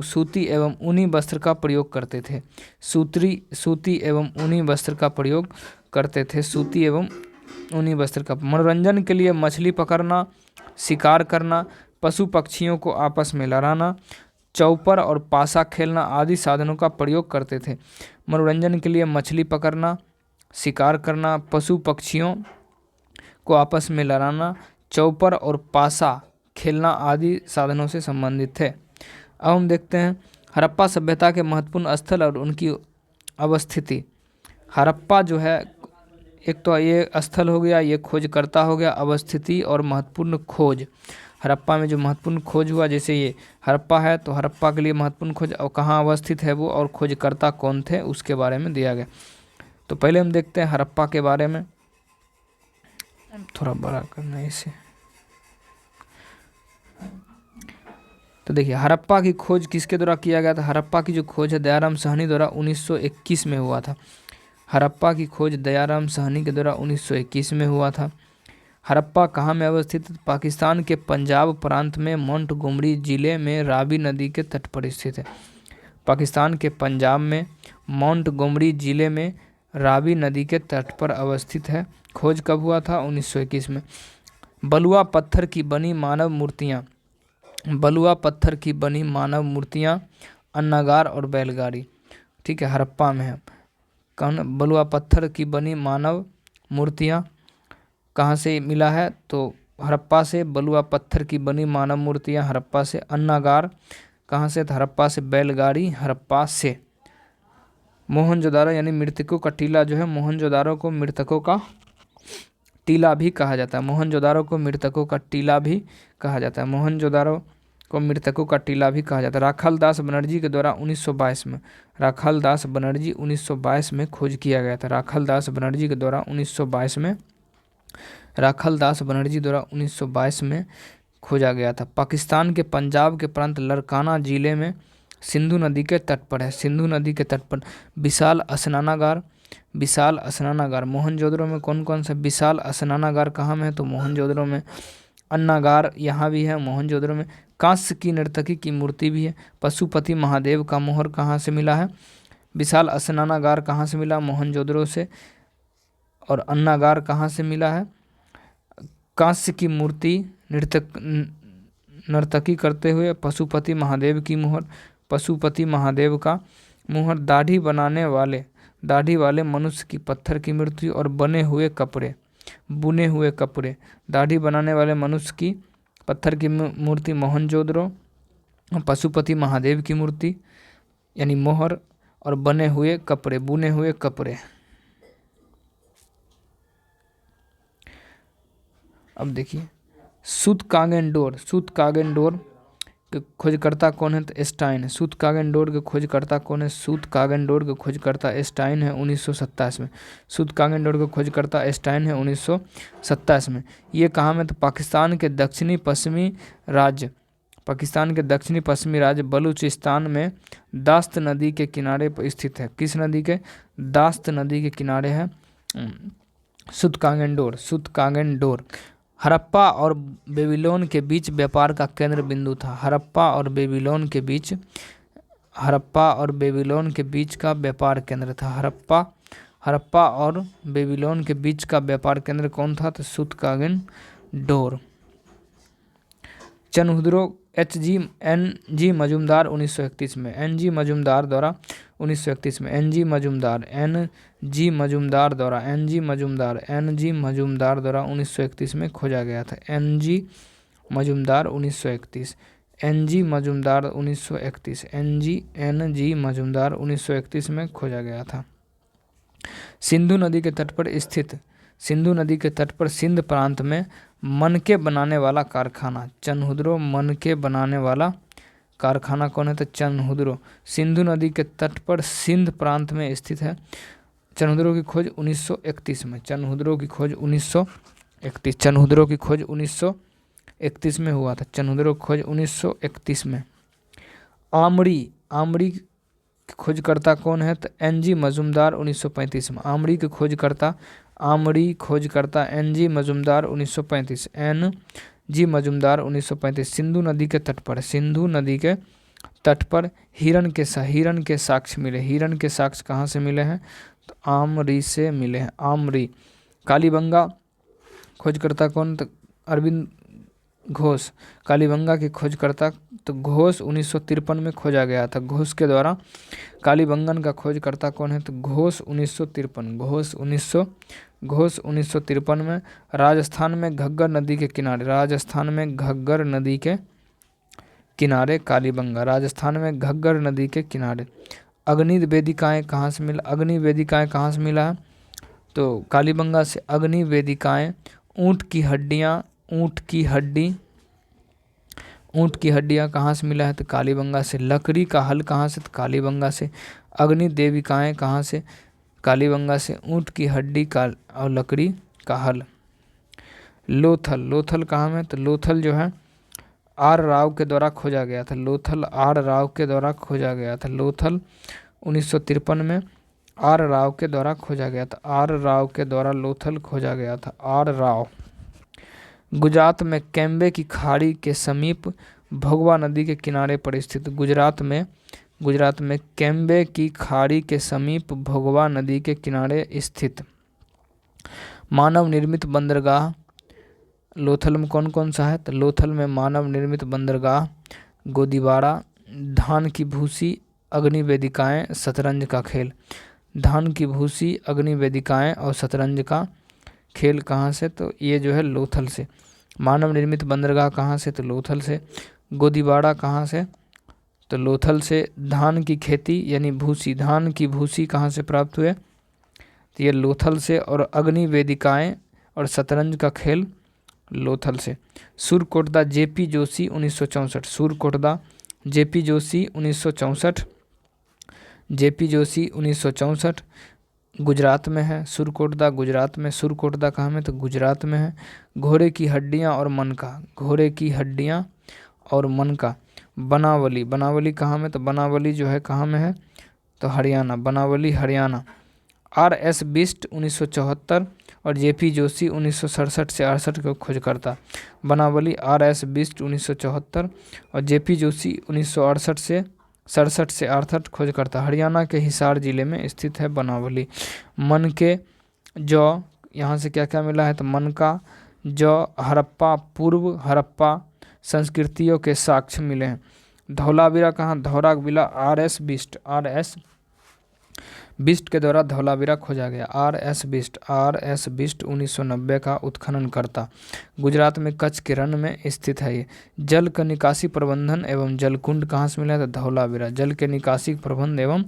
सूती एवं ऊनी वस्त्र का प्रयोग करते थे। सूती एवं ऊनी वस्त्र का प्रयोग करते थे। सूती एवं ऊनी वस्त्र का मनोरंजन के लिए मछली पकड़ना, शिकार करना, पशु पक्षियों को आपस में लड़ाना, चौपर और पासा खेलना आदि साधनों का प्रयोग करते थे। मनोरंजन के लिए मछली पकड़ना, शिकार करना, पशु पक्षियों को आपस में लड़ाना, चौपर और पासा खेलना आदि साधनों से संबंधित थे। अब हम देखते हैं हड़प्पा सभ्यता के महत्वपूर्ण स्थल और उनकी अवस्थिति। हड़प्पा जो है, एक तो ये स्थल हो गया, ये खोजकर्ता हो गया, अवस्थिति और महत्वपूर्ण खोज। हड़प्पा में जो महत्वपूर्ण खोज हुआ, जैसे ये हड़प्पा है तो हड़प्पा के लिए महत्वपूर्ण खोज और कहाँ अवस्थित है वो और खोजकर्ता कौन थे उसके बारे में दिया गया। तो पहले हम देखते हैं हड़प्पा के बारे में। थोड़ा बड़ा करना है इसे। तो देखिए हड़प्पा की खोज किसके द्वारा किया गया था? हड़प्पा की जो खोज है दयाराम साहनी द्वारा 1921 में हुआ था। हड़प्पा की खोज दयाराम साहनी के द्वारा 1921 में हुआ था। हड़प्पा कहाँ में अवस्थित? पाकिस्तान के पंजाब प्रांत में मोंटगोमरी जिले में रावी नदी के तट पर स्थित है। पाकिस्तान के पंजाब में मोंटगोमरी जिले में रावी नदी के तट पर अवस्थित है। खोज कब हुआ था? 1921 में। बलुआ पत्थर की बनी मानव मूर्तियाँ, अन्नागार और बैलगाड़ी, ठीक है, हड़प्पा में है। कौन? बलुआ पत्थर की बनी मानव मूर्तियाँ कहाँ से मिला है? तो हड़प्पा से बलुआ पत्थर की बनी मानव मूर्तियाँ हड़प्पा से। अन्नागार कहाँ से? तो हड़प्पा से। बैलगाड़ी हड़प्पा से। मोहनजोदारो यानी मृतकों का टीला जो है, मोहनजोदारो को मृतकों का टीला भी कहा जाता है। मोहनजोदारो को मृतकों का टीला भी कहा जाता है। मोहनजोदारो को मृतकों का टीला भी कहा जाता है। राखाल दास बनर्जी के द्वारा 1922 में, राखाल दास बनर्जी 1922 में खोज किया गया था। राखाल दास बनर्जी के द्वारा 1922 में, राखाल दास बनर्जी द्वारा 1922 में खोजा गया था। पाकिस्तान के पंजाब के प्रांत लड़काना जिले में सिंधु नदी के तट पर है। सिंधु नदी के तट पर विशाल स्नानागार, विशाल स्नानागार। मोहनजोदड़ो में कौन कौन सा विशाल स्नानागार कहाँ में है? तो मोहनजोदड़ो में। अन्नागार यहाँ भी है मोहनजोदड़ो में। कांस्य की नर्तकी की मूर्ति भी है। पशुपति महादेव का मोहर कहाँ से मिला है? विशाल स्नानागार कहाँ से मिला? मोहनजोदड़ो से। और अन्नागार कहाँ से मिला है? कांस्य की मूर्ति नर्तकी करते हुए पशुपति महादेव की मोहर, पशुपति महादेव का मोहर। दाढ़ी वाले मनुष्य की पत्थर की मूर्ति और बुने हुए कपड़े। दाढ़ी बनाने वाले मनुष्य की पत्थर की मूर्ति मोहनजोदड़ो, पशुपति महादेव की मूर्ति यानी मोहर, और बुने हुए कपड़े। अब देखिए सूतकागेनडोर के खोजकर्ता कौन है? तो स्टाइन है। सूतकागेनडोर के खोजकर्ता कौन है? सूतकागेनडोर के खोजकर्ता स्टाइन है 1927 में। सूतकागेनडोर के खोजकर्ता स्टाइन है 1927 में। ये कहाँ में? तो पाकिस्तान के दक्षिणी पश्चिमी राज्य बलूचिस्तान में दास्त नदी के किनारे पर स्थित है। किस नदी के? दास्त नदी के किनारे है सूतकागेनडोर। हड़प्पा और बेबीलोन के बीच व्यापार का केंद्र बिंदु था। हड़प्पा और बेबीलोन के बीच का व्यापार केंद्र था। हड़प्पा और बेबीलोन के बीच का व्यापार केंद्र कौन था? तो सूतकागेनडोर। चनहुद्रो एन.जी. मजूमदार 1931 में। एन.जी. मजूमदार द्वारा 1931 में। एन.जी. मजूमदार द्वारा 1931 में खोजा गया था। एन.जी. मजूमदार 1931। एन.जी. मजूमदार 1931 में खोजा गया था। सिंधु नदी के तट पर सिंध प्रांत में मनके बनाने वाला कारखाना। चनहुद्रो मनके बनाने वाला कारखाना कौन है? तो चनहुद्रो। सिंधु नदी के तट पर सिंध प्रांत में स्थित है। चनहुद्रो की खोज 1931 में। चनहुद्रो की खोज 1931 में हुआ था। चनहुद्रो की खोज 1931 में। आमरी की खोजकर्ता कौन है? तो एन.जी. मजूमदार 1935 में। आमरी खोजकर्ता एन.जी. मजूमदार 1935। एन.जी. मजूमदार 1935। सिंधु नदी के तट पर हिरण के साक्ष्य मिले। हिरण के साक्ष्य कहाँ से मिले हैं? तो आमरी से मिले हैं। आमरी। कालीबंगा खोजकर्ता कौन? तो अरविंद घोष। कालीबंगा के खोजकर्ता तो घोष 1953 में खोजा गया था। घोष के द्वारा कालीबंगन का खोजकर्ता कौन है? तो घोष 1953 में। राजस्थान में घग्गर नदी के किनारे कालीबंगा। राजस्थान में घग्गर नदी के किनारे। अग्नि वेदिकाएँ कहाँ से मिला है? तो कालीबंगा से। अग्नि वेदिकाएँ ऊँट की हड्डियाँ कहाँ से मिला है? तो कालीबंगा से। लकड़ी का हल कहाँ से? तो कालीबंगा से। अग्नि देविकाएँ कहाँ से? कालीबंगा से। ऊँट की हड्डी का और लकड़ी का हल। लोथल कहाँ में? तो लोथल जो है आर राव के द्वारा खोजा गया था। लोथल 1953 में आर राव के द्वारा खोजा गया था। लोथल खोजा गया था। आर राव। गुजरात में कैम्बे की खाड़ी के समीप भोगवा नदी के किनारे पर स्थित। गुजरात में कैम्बे की खाड़ी के समीप भोगवा नदी के किनारे स्थित मानव निर्मित बंदरगाह लोथल में कौन सा है? तो लोथल में मानव निर्मित बंदरगाह गोदीबाड़ा, धान की भूसी, अग्नि वेदिकाएँ, शतरंज का खेल। धान की भूसी, अग्नि वेदिकाएँ और शतरंज का खेल कहाँ से, तो ये जो है लोथल से। मानव निर्मित बंदरगाह कहाँ से, तो लोथल से। गोदीबाड़ा कहाँ से, तो लोथल से। धान की खेती यानी भूसी, धान की भूसी कहाँ से प्राप्त हुए, तो ये लोथल से। और अग्नि वेदिकाएँ और शतरंज का खेल लोथल से। Surkotada JP Joshi 1964, Surkotada JP Joshi 1964, JP Joshi 1964 Gujarat में है। सुरकोटदा गुजरात में, सुरकोटदा कहाँ में, तो गुजरात में है। घोड़े की हड्डियाँ और मनका, घोड़े की हड्डियाँ और मनका बनावली, बनावली कहाँ में, तो बनावली जो है कहाँ में है, तो हरियाणा, बनावली हरियाणा। आर.एस. बिष्ट 1974 और जेपी जोशी 1967 से 68 को खोजकर्ता। बनावली आर.एस. बिष्ट 1974 और जेपी जोशी 1968 से 68 खोजकर्ता। हरियाणा के हिसार जिले में स्थित है बनावली। मन के जौ, यहाँ से क्या क्या मिला है, तो मन का जौ, हड़प्पा, पूर्व हड़प्पा संस्कृतियों के साक्ष्य मिले हैं। धौलावीरा कहाँ, धौलावीरा आर.एस. बिष्ट, आर.एस. बिष्ट के द्वारा धौलावीरा खोजा गया। आर.एस. बिष्ट, आर.एस. बिष्ट 1990 का उत्खनन करता। गुजरात में कच्छ के रण में स्थित है ये। जल का निकासी प्रबंधन एवं जलकुंड कहाँ से मिला है, तो धौलावीरा। जल के निकासी प्रबंध एवं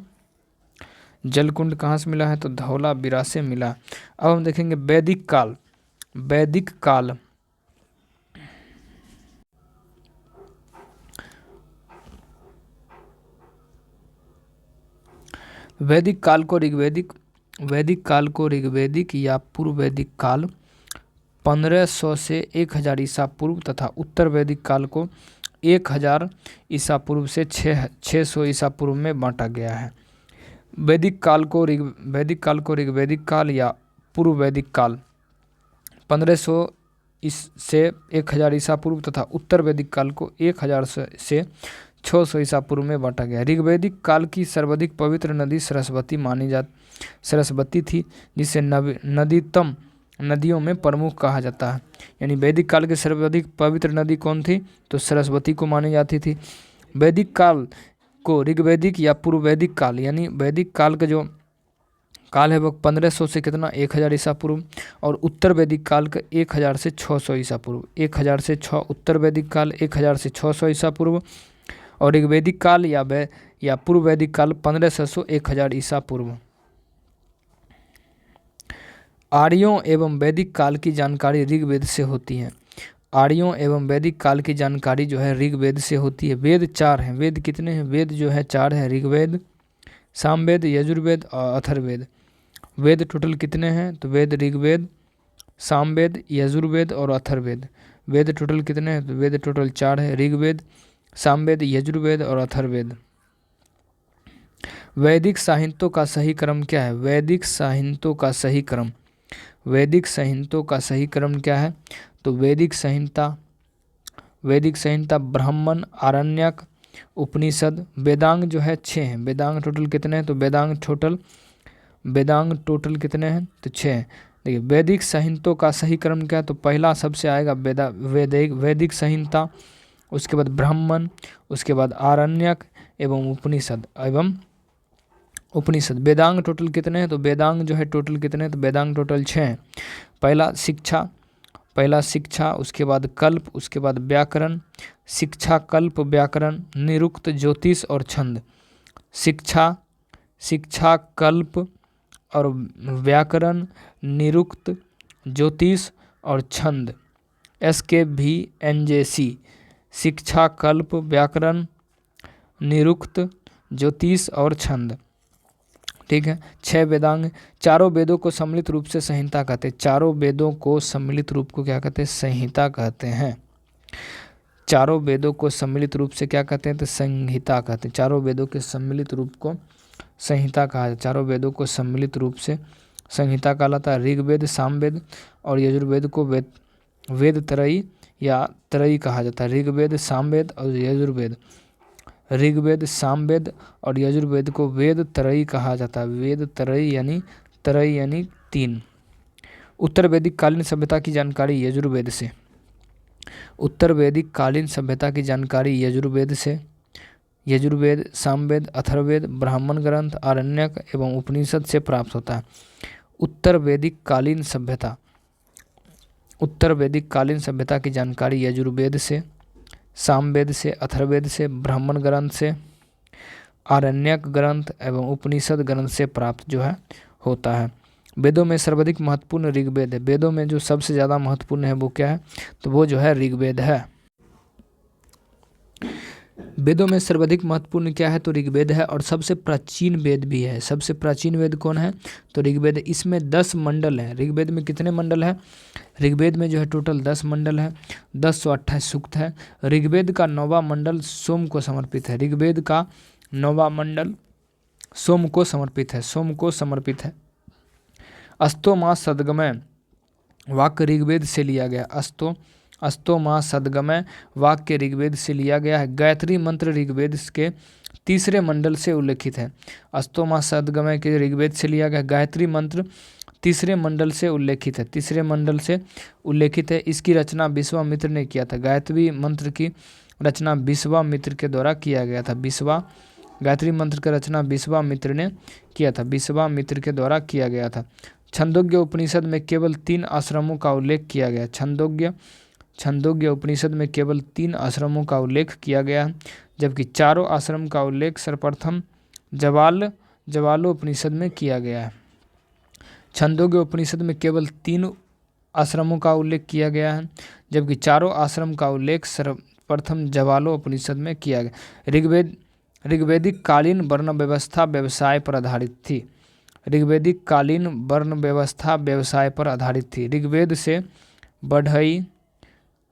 जलकुंड कहाँ से मिला है, तो धौलावीरा से मिला। अब हम देखेंगे वैदिक काल। वैदिक काल, वैदिक काल को ऋग्वैदिक, वैदिक काल को ऋग्वैदिक या पूर्व वैदिक काल 1500 से 1000 ईसा पूर्व तथा उत्तर वैदिक काल को 1000 ईसा पूर्व से 600 ईसा पूर्व में बांटा गया है। वैदिक काल को ऋग्वैदिक काल या पूर्व वैदिक काल 1500 से 1000 ईसा पूर्व तथा उत्तर वैदिक काल को 1000 से 600 ईसा पूर्व में बांटा गया। ऋग्वैदिक काल की सर्वाधिक पवित्र नदी सरस्वती थी, जिसे नदीतम नदियों में प्रमुख कहा जाता है। यानी वैदिक काल की सर्वाधिक पवित्र नदी कौन थी, तो सरस्वती को मानी जाती थी। वैदिक काल को ऋग्वैदिक या पूर्व वैदिक काल, यानी वैदिक काल का जो काल है वो 1500 से कितना 1000 ईसा पूर्व, और उत्तर वैदिक काल का 1000 से 600 ईसा पूर्व। 1000 से 6 उत्तर वैदिक काल, 1000 से 600 ईसा पूर्व, और ऋग्वैदिक काल या पूर्व वैदिक काल 1500 से 1000 ईसा पूर्व। आर्यों एवं वैदिक काल की जानकारी ऋग्वेद से होती है। आर्यों एवं वैदिक काल की जानकारी जो है ऋग्वेद से होती है। वेद 4 हैं। वेद कितने हैं, वेद जो है 4 है। ऋग्वेद, सामवेद, यजुर्वेद और अथर्ववेद। वेद टोटल कितने हैं, तो वेद ऋग्वेद, सामवेद, यजुर्वेद और अथर्ववेद। वेद टोटल कितने हैं, तो वेद टोटल 4 है। ऋग्वेद, सामवेद, यजुर्वेद और अथर्ववेद। वैदिक साहित्यों का सही क्रम क्या है, वैदिक साहित्यों का सही क्रम, वैदिक साहित्यों का सही क्रम क्या है, तो वैदिक संहिता ब्राह्मण, आरण्यक, उपनिषद। वेदांग जो है 6 हैं। वेदांग टोटल कितने हैं, तो वेदांग टोटल कितने हैं, तो 6 हैं। देखिए वैदिक साहित्यों का सही क्रम क्या है, तो पहला सबसे आएगा वैदिक संहिता, उसके बाद ब्राह्मण, उसके बाद आरण्यक एवं उपनिषद। वेदांग टोटल कितने हैं, तो वेदांग जो है टोटल कितने हैं, तो वेदांग टोटल 6 हैं। पहला शिक्षा, उसके बाद कल्प, उसके बाद व्याकरण। शिक्षा, कल्प, व्याकरण, निरुक्त, ज्योतिष और छंद। शिक्षा, कल्प और व्याकरण, निरुक्त, ज्योतिष और छंद। SKVNJC, शिक्षा, कल्प, व्याकरण, निरुक्त, ज्योतिष और छंद। ठीक है। 6 वेदांग। चारों वेदों को सम्मिलित रूप से संहिता कहते हैं। चारों वेदों को सम्मिलित रूप को क्या कहते हैं, संहिता कहते हैं। चारों वेदों को सम्मिलित रूप से क्या कहते हैं, तो संहिता कहते हैं। चारों वेदों के सम्मिलित रूप को संहिता कहा जाता है। चारों वेदों को सम्मिलित रूप से संहिता कहलाता है। ऋग्वेद, सामवेद और यजुर्वेद को वेद त्रयी या त्रयी कहा जाता है। ऋग्वेद, सामवेद और यजुर्वेद, ऋग्वेद, सामवेद और यजुर्वेद को वेद त्रयी कहा जाता है। वेद त्रयी यानी 3। उत्तर वैदिक कालीन सभ्यता की जानकारी यजुर्वेद से। उत्तर वैदिक कालीन सभ्यता की जानकारी यजुर्वेद से। यजुर्वेद, सामवेद, अथर्ववेद, ब्राह्मण ग्रंथ, आरण्यक एवं उपनिषद से प्राप्त होता है। उत्तर वैदिक कालीन सभ्यता, उत्तर वैदिक कालीन सभ्यता की जानकारी यजुर्वेद से, सामवेद से, अथर्ववेद से, ब्राह्मण ग्रंथ से, आरण्यक ग्रंथ एवं उपनिषद ग्रंथ से प्राप्त जो है होता है। वेदों में सर्वाधिक महत्वपूर्ण ऋग्वेद है। वेदों में जो सबसे ज़्यादा महत्वपूर्ण है वो क्या है, तो वो जो है ऋग्वेद है। वेदों में सर्वाधिक महत्वपूर्ण क्या है, तो ऋग्वेद है, और सबसे प्राचीन वेद भी है। सबसे प्राचीन वेद कौन है, तो ऋग्वेद। इसमें 10 मंडल हैं। ऋग्वेद में कितने मंडल हैं, ऋग्वेद में जो है टोटल 10 मंडल है, 1028 सूक्त है। ऋग्वेद का 9वां मंडल सोम को समर्पित है। ऋग्वेद का 9वां मंडल सोम को समर्पित है, सोम को समर्पित है। अस्तो माँ सद्गमय वाक्य ऋग्वेद से लिया गया। अस्तो माँ सद्गमय वाक्य ऋग्वेद से लिया गया है। गायत्री मंत्र ऋग्वेद के 3रे मंडल से उल्लेखित है। अस्तो माँ सद्गमय के ऋग्वेद से लिया गया। गायत्री मंत्र 3रे मंडल से उल्लेखित है, 3रे मंडल से उल्लेखित है। इसकी रचना विश्वामित्र ने किया था। गायत्री मंत्र की रचना विश्वामित्र के द्वारा किया गया था। गायत्री मंत्र की रचना विश्वामित्र ने किया था, विश्वामित्र के द्वारा किया गया था। छंदोग्य उपनिषद में केवल 3 आश्रमों का उल्लेख किया गया। छंदोग्य उपनिषद में केवल 3 आश्रमों का उल्लेख किया गया है, जबकि चारों आश्रम का उल्लेख सर्वप्रथम जवालोपनिषद में किया गया है। छंदोग्य उपनिषद में केवल 3 आश्रमों का उल्लेख किया गया है, जबकि चारों आश्रम का उल्लेख सर्वप्रथम जवालोपनिषद में किया गया। ऋग्वेदिक कालीन वर्ण व्यवस्था व्यवसाय पर आधारित थी। ऋग्वेदिक कालीन वर्ण व्यवस्था व्यवसाय पर आधारित थी।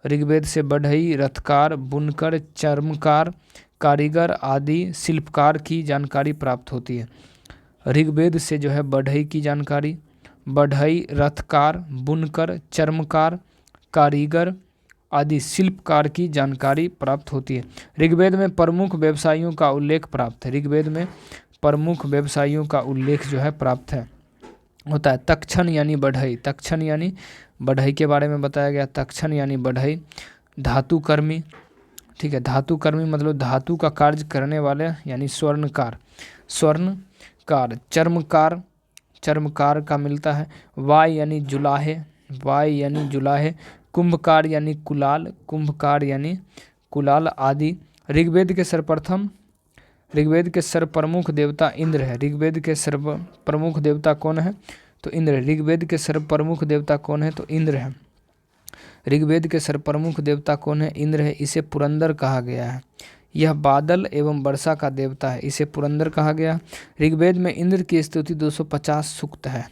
ऋग्वेद से बढ़ई, रथकार, बुनकर, चर्मकार, कारीगर आदि शिल्पकार की जानकारी प्राप्त होती है। ऋग्वेद से जो है बढ़ई की जानकारी, बढ़ई, रथकार, बुनकर, चर्मकार, कारीगर आदि शिल्पकार की जानकारी प्राप्त होती है। ऋग्वेद में प्रमुख व्यवसायियों का उल्लेख प्राप्त है। ऋग्वेद में प्रमुख व्यवसायियों का उल्लेख जो है प्राप्त है होता है। तक्षण यानी बढ़ई, तक्षण यानी बढ़ई के बारे में बताया गया। तक्षण यानी बढ़ई। धातुकर्मी, ठीक है, धातुकर्मी मतलब धातु का कार्य करने वाले यानी स्वर्णकार, स्वर्णकार। चर्मकार, चर्मकार का मिलता है। वाय यानी जुलाहे, वाय यानी जुलाहे। कुंभकार यानी कुलाल, कुंभकार यानी कुलाल आदि। ऋग्वेद के सर्वप्रमुख देवता इंद्र है। ऋग्वेद के सर्वप्रमुख देवता कौन है, तो इंद्र है। ऋग्वेद के सर्वप्रमुख देवता कौन है, तो इंद्र है। ऋग्वेद के सर्वप्रमुख देवता कौन है, इंद्र है। इसे पुरंदर कहा गया है। यह बादल एवं वर्षा का देवता है, इसे पुरंदर कहा गया। ऋग्वेद में इंद्र की स्तुति 250 सूक्त है।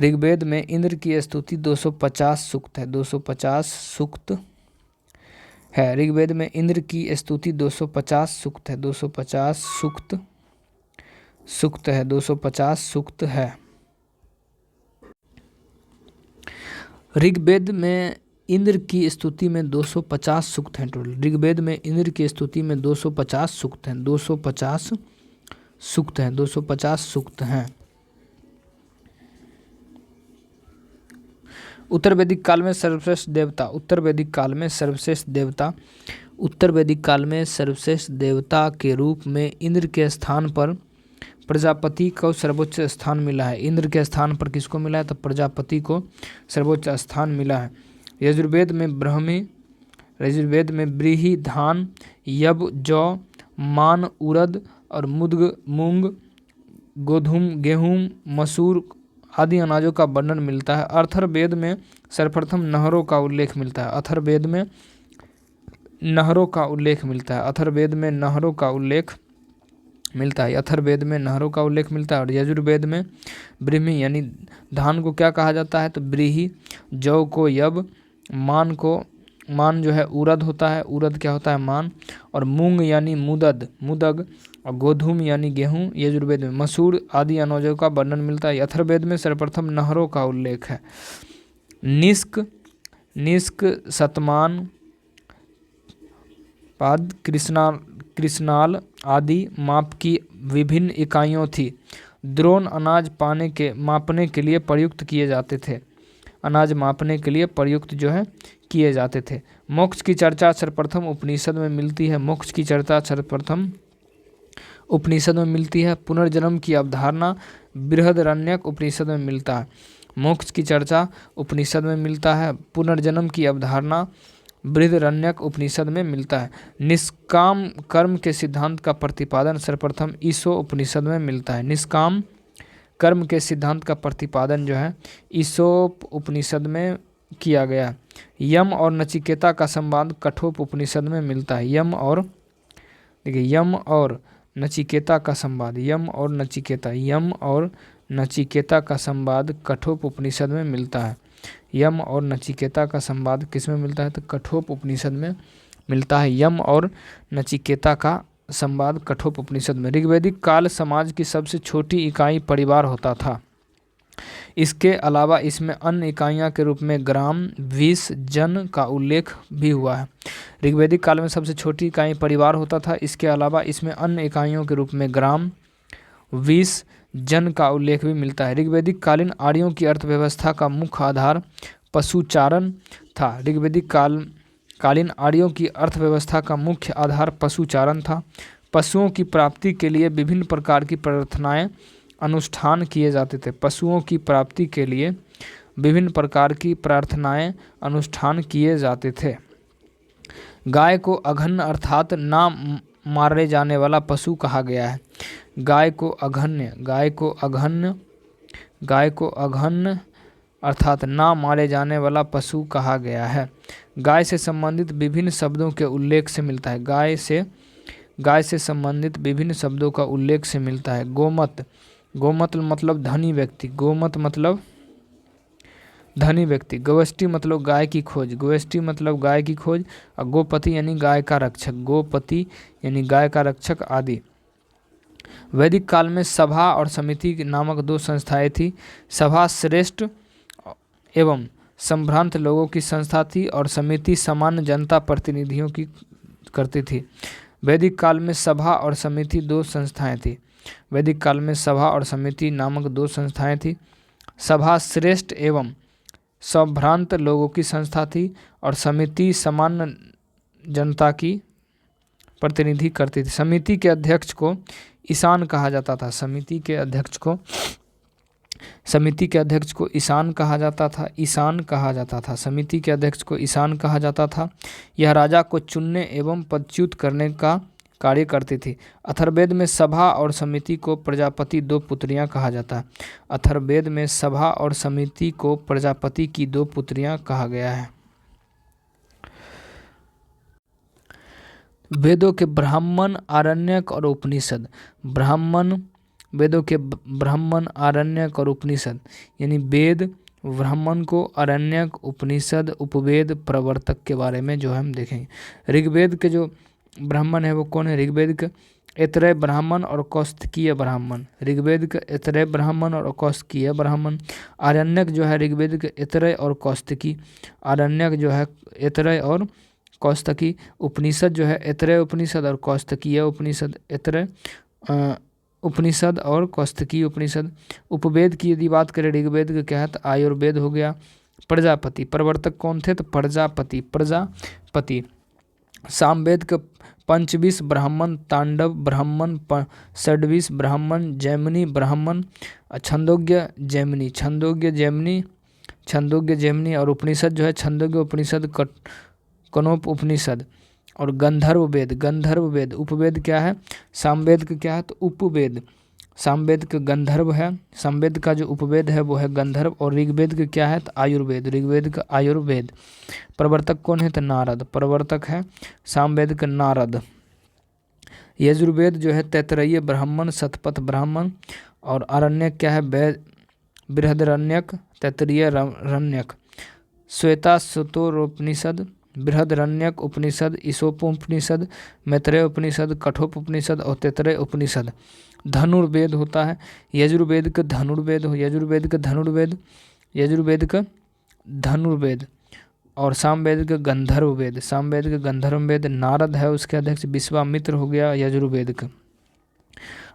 ऋग्वेद में इंद्र की स्तुति 250 सूक्त है, 250 सूक्त है। ऋग्वेद में इंद्र की स्तुति 250 सूक्त है, 250 सूक्त है, 250 सूक्त है। ऋग्वेद में इंद्र की स्तुति में 250 सूक्त हैं टोटल। ऋग्वेद में इंद्र की स्तुति में 250 सूक्त हैं, 250 सूक्त हैं, 250 सूक्त हैं। उत्तर वैदिक काल में सर्वश्रेष्ठ देवता, उत्तर वैदिक काल में सर्वश्रेष्ठ देवता, उत्तर वैदिक काल में सर्वश्रेष्ठ देवता के रूप में इंद्र के स्थान पर प्रजापति को सर्वोच्च स्थान मिला है। इंद्र के स्थान पर किसको मिला है, तो प्रजापति को सर्वोच्च स्थान मिला है। यजुर्वेद में व्रीहि, धान, यव, जौ, मान, उड़द और मुद्ग, मूंग, गोधूम, गेहूँ, मसूर आदि अनाजों का वर्णन मिलता है। अथर्ववेद में सर्वप्रथम नहरों का उल्लेख मिलता है। अथर्ववेद में नहरों का उल्लेख मिलता है। अथर्ववेद में नहरों का उल्लेख मिलता है। अथर्ववेद में नहरों का उल्लेख मिलता है। और यजुर्वेद में ब्रह्मी यानी धान को क्या कहा जाता है, तो ब्रीहि, जौ को यव, मान जो है उड़द होता है, उड़द क्या होता है, मान, और मूंग यानी मुदग, और गोधूम यानी गेहूँ यजुर्वेद में। मसूर आदि अनाजों का वर्णन मिलता है। अथर्ववेद में सर्वप्रथम नहरों का उल्लेख है। निष्क, शतमान, पाद, कृष्णाल आदि माप की विभिन्न इकाइयों थी। द्रोण अनाज मापने के लिए प्रयुक्त किए जाते थे। अनाज मापने के लिए प्रयुक्त जो है किए जाते थे। मोक्ष की चर्चा सर्वप्रथम उपनिषद में मिलती है। मोक्ष की चर्चा सर्वप्रथम उपनिषद में मिलती है। पुनर्जन्म की अवधारणा बृहदारण्यक उपनिषद में मिलता है। मोक्ष की चर्चा उपनिषद में मिलता है। पुनर्जन्म की अवधारणा बृहदारण्यक उपनिषद में मिलता है। निष्काम कर्म के सिद्धांत का प्रतिपादन सर्वप्रथम ईशो उपनिषद में मिलता है। निष्काम कर्म के सिद्धांत का प्रतिपादन जो है ईशोप उपनिषद में किया गया। यम और नचिकेता का संवाद कठोप उपनिषद में मिलता है। यम और नचिकेता का संवाद, यम और नचिकेता का संवाद कठोप उपनिषद में मिलता है। यम और नचिकेता का संवाद किस में मिलता है? तो कठोप उपनिषद में मिलता है। यम और नचिकेता का संवाद कठोप उपनिषद में। ऋग्वैदिक काल समाज की सबसे छोटी इकाई परिवार होता था। इसके अलावा इसमें अन्य इकाइयाँ के रूप में ग्राम, विष, जन का उल्लेख भी हुआ है। ऋग्वैदिक काल में सबसे छोटी इकाई परिवार होता था। इसके अलावा इसमें अन्य इकाइयों के रूप में ग्राम, विष, जन का उल्लेख भी मिलता है। ऋग्वैदिक कालीन आर्यों की अर्थव्यवस्था का मुख्य आधार पशुचारण था। ऋग्वैदिक कालीन आर्यों की अर्थव्यवस्था का मुख्य आधार पशुचारण था। पशुओं की प्राप्ति के लिए विभिन्न प्रकार की प्रार्थनाएं अनुष्ठान किए जाते थे। पशुओं की प्राप्ति के लिए विभिन्न प्रकार की प्रार्थनाएं अनुष्ठान किए जाते थे। गाय को अघन्य अर्थात ना मारे जाने वाला पशु कहा गया है। गाय को अघन्य अर्थात ना मारे जाने वाला पशु कहा गया है। गाय से संबंधित विभिन्न शब्दों के उल्लेख से मिलता है। गाय से संबंधित विभिन्न शब्दों का उल्लेख से मिलता है। गोमत मतलब धनी व्यक्ति, गवष्टि मतलब गाय की खोज, और गोपति यानी गाय का रक्षक आदि। वैदिक काल में सभा और समिति नामक दो संस्थाएं थी। सभा श्रेष्ठ एवं संभ्रांत लोगों की संस्था थी और समिति सामान्य जनता प्रतिनिधियों की करती थी। वैदिक काल में सभा और समिति नामक दो संस्थाएं थी। सभा श्रेष्ठ एवं संभ्रांत लोगों की संस्था थी और समिति सामान्य जनता की प्रतिनिधि करती थी। समिति के अध्यक्ष को ईशान कहा जाता था। समिति के अध्यक्ष को ईशान कहा जाता था। यह राजा को चुनने एवं पदच्युत करने का कार्य करती थी। अथर्ववेद में सभा और समिति को प्रजापति दो पुत्रियां कहा जाता है। अथर्ववेद में सभा और समिति को प्रजापति की दो पुत्रियां कहा गया है। वेदों के ब्राह्मण, आरण्यक और उपनिषद। वेदों के ब्राह्मण, आरण्यक और उपनिषद यानी वेद, ब्राह्मण को, आरण्यक, उपनिषद, उपवेद, प्रवर्तक के बारे में जो हम देखेंगे। ऋग्वेद के जो ब्राह्मण है वो कौन है? ऋग्वेद के ऐतरेय ब्राह्मण और कौस्तकीय ब्राह्मण। आरण्यक जो है ऋग्वेद के ऐतरेय और कौस्तकी। उपनिषद जो है ऐतरेय उपनिषद और कौस्तकीय उपनिषद। उपनिषद और कौस्तकीय उपनिषद। उपवेद की यदि बात करें ऋग्वेद के क्या है तो आयुर्वेद हो गया। प्रजापति, प्रवर्तक कौन थे? तो प्रजापति। सामवेद के 25 ब्राह्मण, तांडव ब्राह्मण, षड्विश ब्राह्मण, जैमिनी ब्राह्मण, छंदोग्य जैमिनी और उपनिषद जो है छंदोग्य उपनिषद, कनोप उपनिषद और गंधर्व वेद। उपवेद क्या है? सामवेद का क्या है? तो उपवेद। सामवेद का गंधर्व है। सामवेद का जो उपवेद है वो है गंधर्व। और ऋग्वेद का क्या है? तो आयुर्वेद। प्रवर्तक कौन है? तो नारद। प्रवर्तक है सामवेद का नारद। यजुर्वेद जो है तैतरीय ब्राह्मण, शतपथ ब्राह्मण। और आरण्यक क्या है? बृहदारण्यक, तैतरीय रण्यक। श्वेताश्वतरोपनिषद, बृहदारण्यक उपनिषद, ईशोपोपनिषद, मैत्रेय उपनिषद, कठोपनिषद और तैतरेय उपनिषद। धनुर्वेद होता है। यजुर्वेद का धनुर्वेद और सामवेद का गंधर्व वेद। नारद है उसके अध्यक्ष। विश्वामित्र हो गया यजुर्वेद का।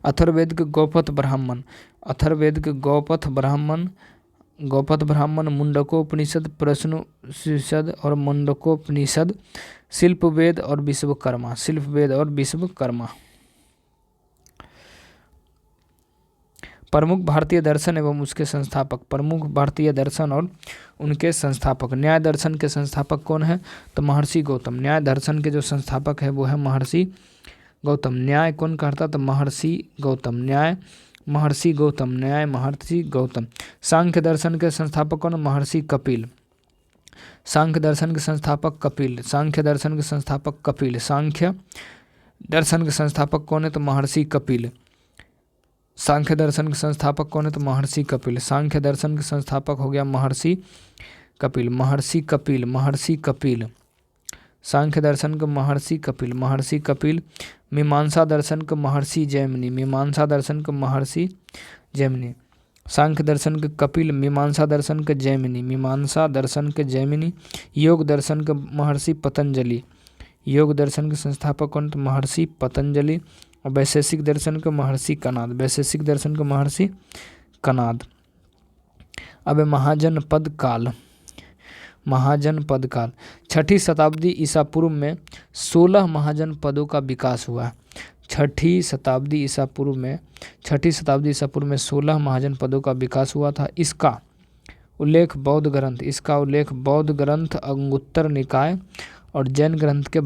अथर्ववेद का गौपथ ब्राह्मण, मुंडकोपनिषद, प्रश्नोपनिषद और मुंडकोपनिषद। शिल्पवेद और विश्वकर्मा। प्रमुख भारतीय दर्शन एवं उसके संस्थापक, प्रमुख भारतीय दर्शन और उनके संस्थापक। न्याय दर्शन के संस्थापक कौन है? तो महर्षि गौतम। न्याय दर्शन के जो संस्थापक है वो है महर्षि गौतम। न्याय कौन करता? तो महर्षि गौतम। न्याय महर्षि गौतम, न्याय महर्षि गौतम। सांख्य दर्शन के संस्थापक कौन? महर्षि कपिल। सांख्य दर्शन के संस्थापक कपिल, सांख्य दर्शन के संस्थापक कपिल। सांख्य दर्शन के संस्थापक कौन है? तो महर्षि कपिल। सांख्य दर्शन के संस्थापक कौन है? तो महर्षि कपिल। सांख्य दर्शन के संस्थापक हो गया महर्षि कपिल, महर्षि कपिल, महर्षि कपिल। सांख्य दर्शन का महर्षि कपिल, महर्षि कपिल। मीमांसा दर्शन का महर्षि जैमिनी, मीमांसा दर्शन का महर्षि जैमिनी। सांख्य दर्शन के कपिल, मीमांसा दर्शन के जैमिनी, मीमांसा दर्शन के जैमिनी। योग दर्शन के महर्षि पतंजलि, योग दर्शन के संस्थापक कौन? तो महर्षि पतंजलि। और वैशेषिक दर्शन के महर्षि कणाद, वैशेषिक दर्शन के महर्षि कणाद। अब महाजनपद काल, महाजनपद काल। 6ठी शताब्दी ईसा पूर्व में 16 महाजनपदों का विकास हुआ। 6ठी शताब्दी ईसा पूर्व में 16 महाजनपदों का विकास हुआ था। इसका उल्लेख बौद्ध ग्रंथ अंगुत्तर निकाय और जैन ग्रंथ के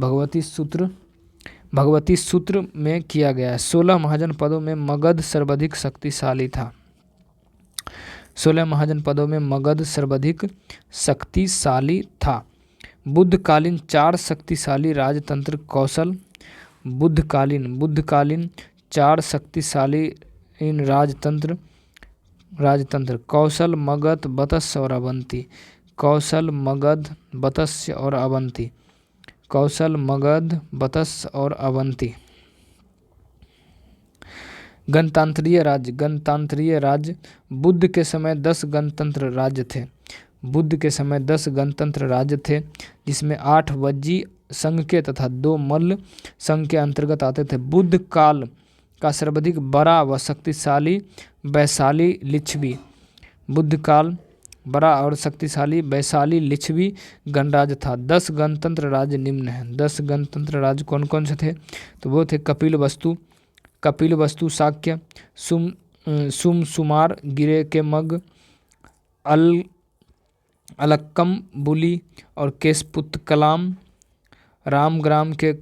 भगवती सूत्र में किया गया है। 16 महाजनपदों में मगध सर्वाधिक शक्तिशाली था। 16 महाजनपदों में मगध सर्वाधिक शक्तिशाली था। बुद्धकालीन 4 शक्तिशाली राजतंत्र कौशल, बुद्धकालीन 4 शक्तिशाली इन राजतंत्र कौशल, मगध, वत्स और अवंती। कौशल, मगध, वत्स और अवंती। कौशल, मगध, वत्स और अवंती। गणतंत्रीय राज्य। बुद्ध के समय 10 गणतंत्र राज्य थे। बुद्ध के समय 10 गणतंत्र राज्य थे, जिसमें 8 वज्जी संघ के तथा 2 मल्ल संघ के अंतर्गत आते थे। बुद्ध काल का सर्वाधिक बड़ा व शक्तिशाली वैशाली लिच्छवी, बुद्ध काल बड़ा और शक्तिशाली वैशाली लिच्छवी गणराज्य था। 10 गणतंत्र राज्य निम्न हैं। 10 गणतंत्र राज्य कौन कौन से थे? तो वो थे कपिलवस्तु शाक्य, सुमार, गिरे के मग, अलक्कम बुली और केशपुतकलाम, रामग्राम के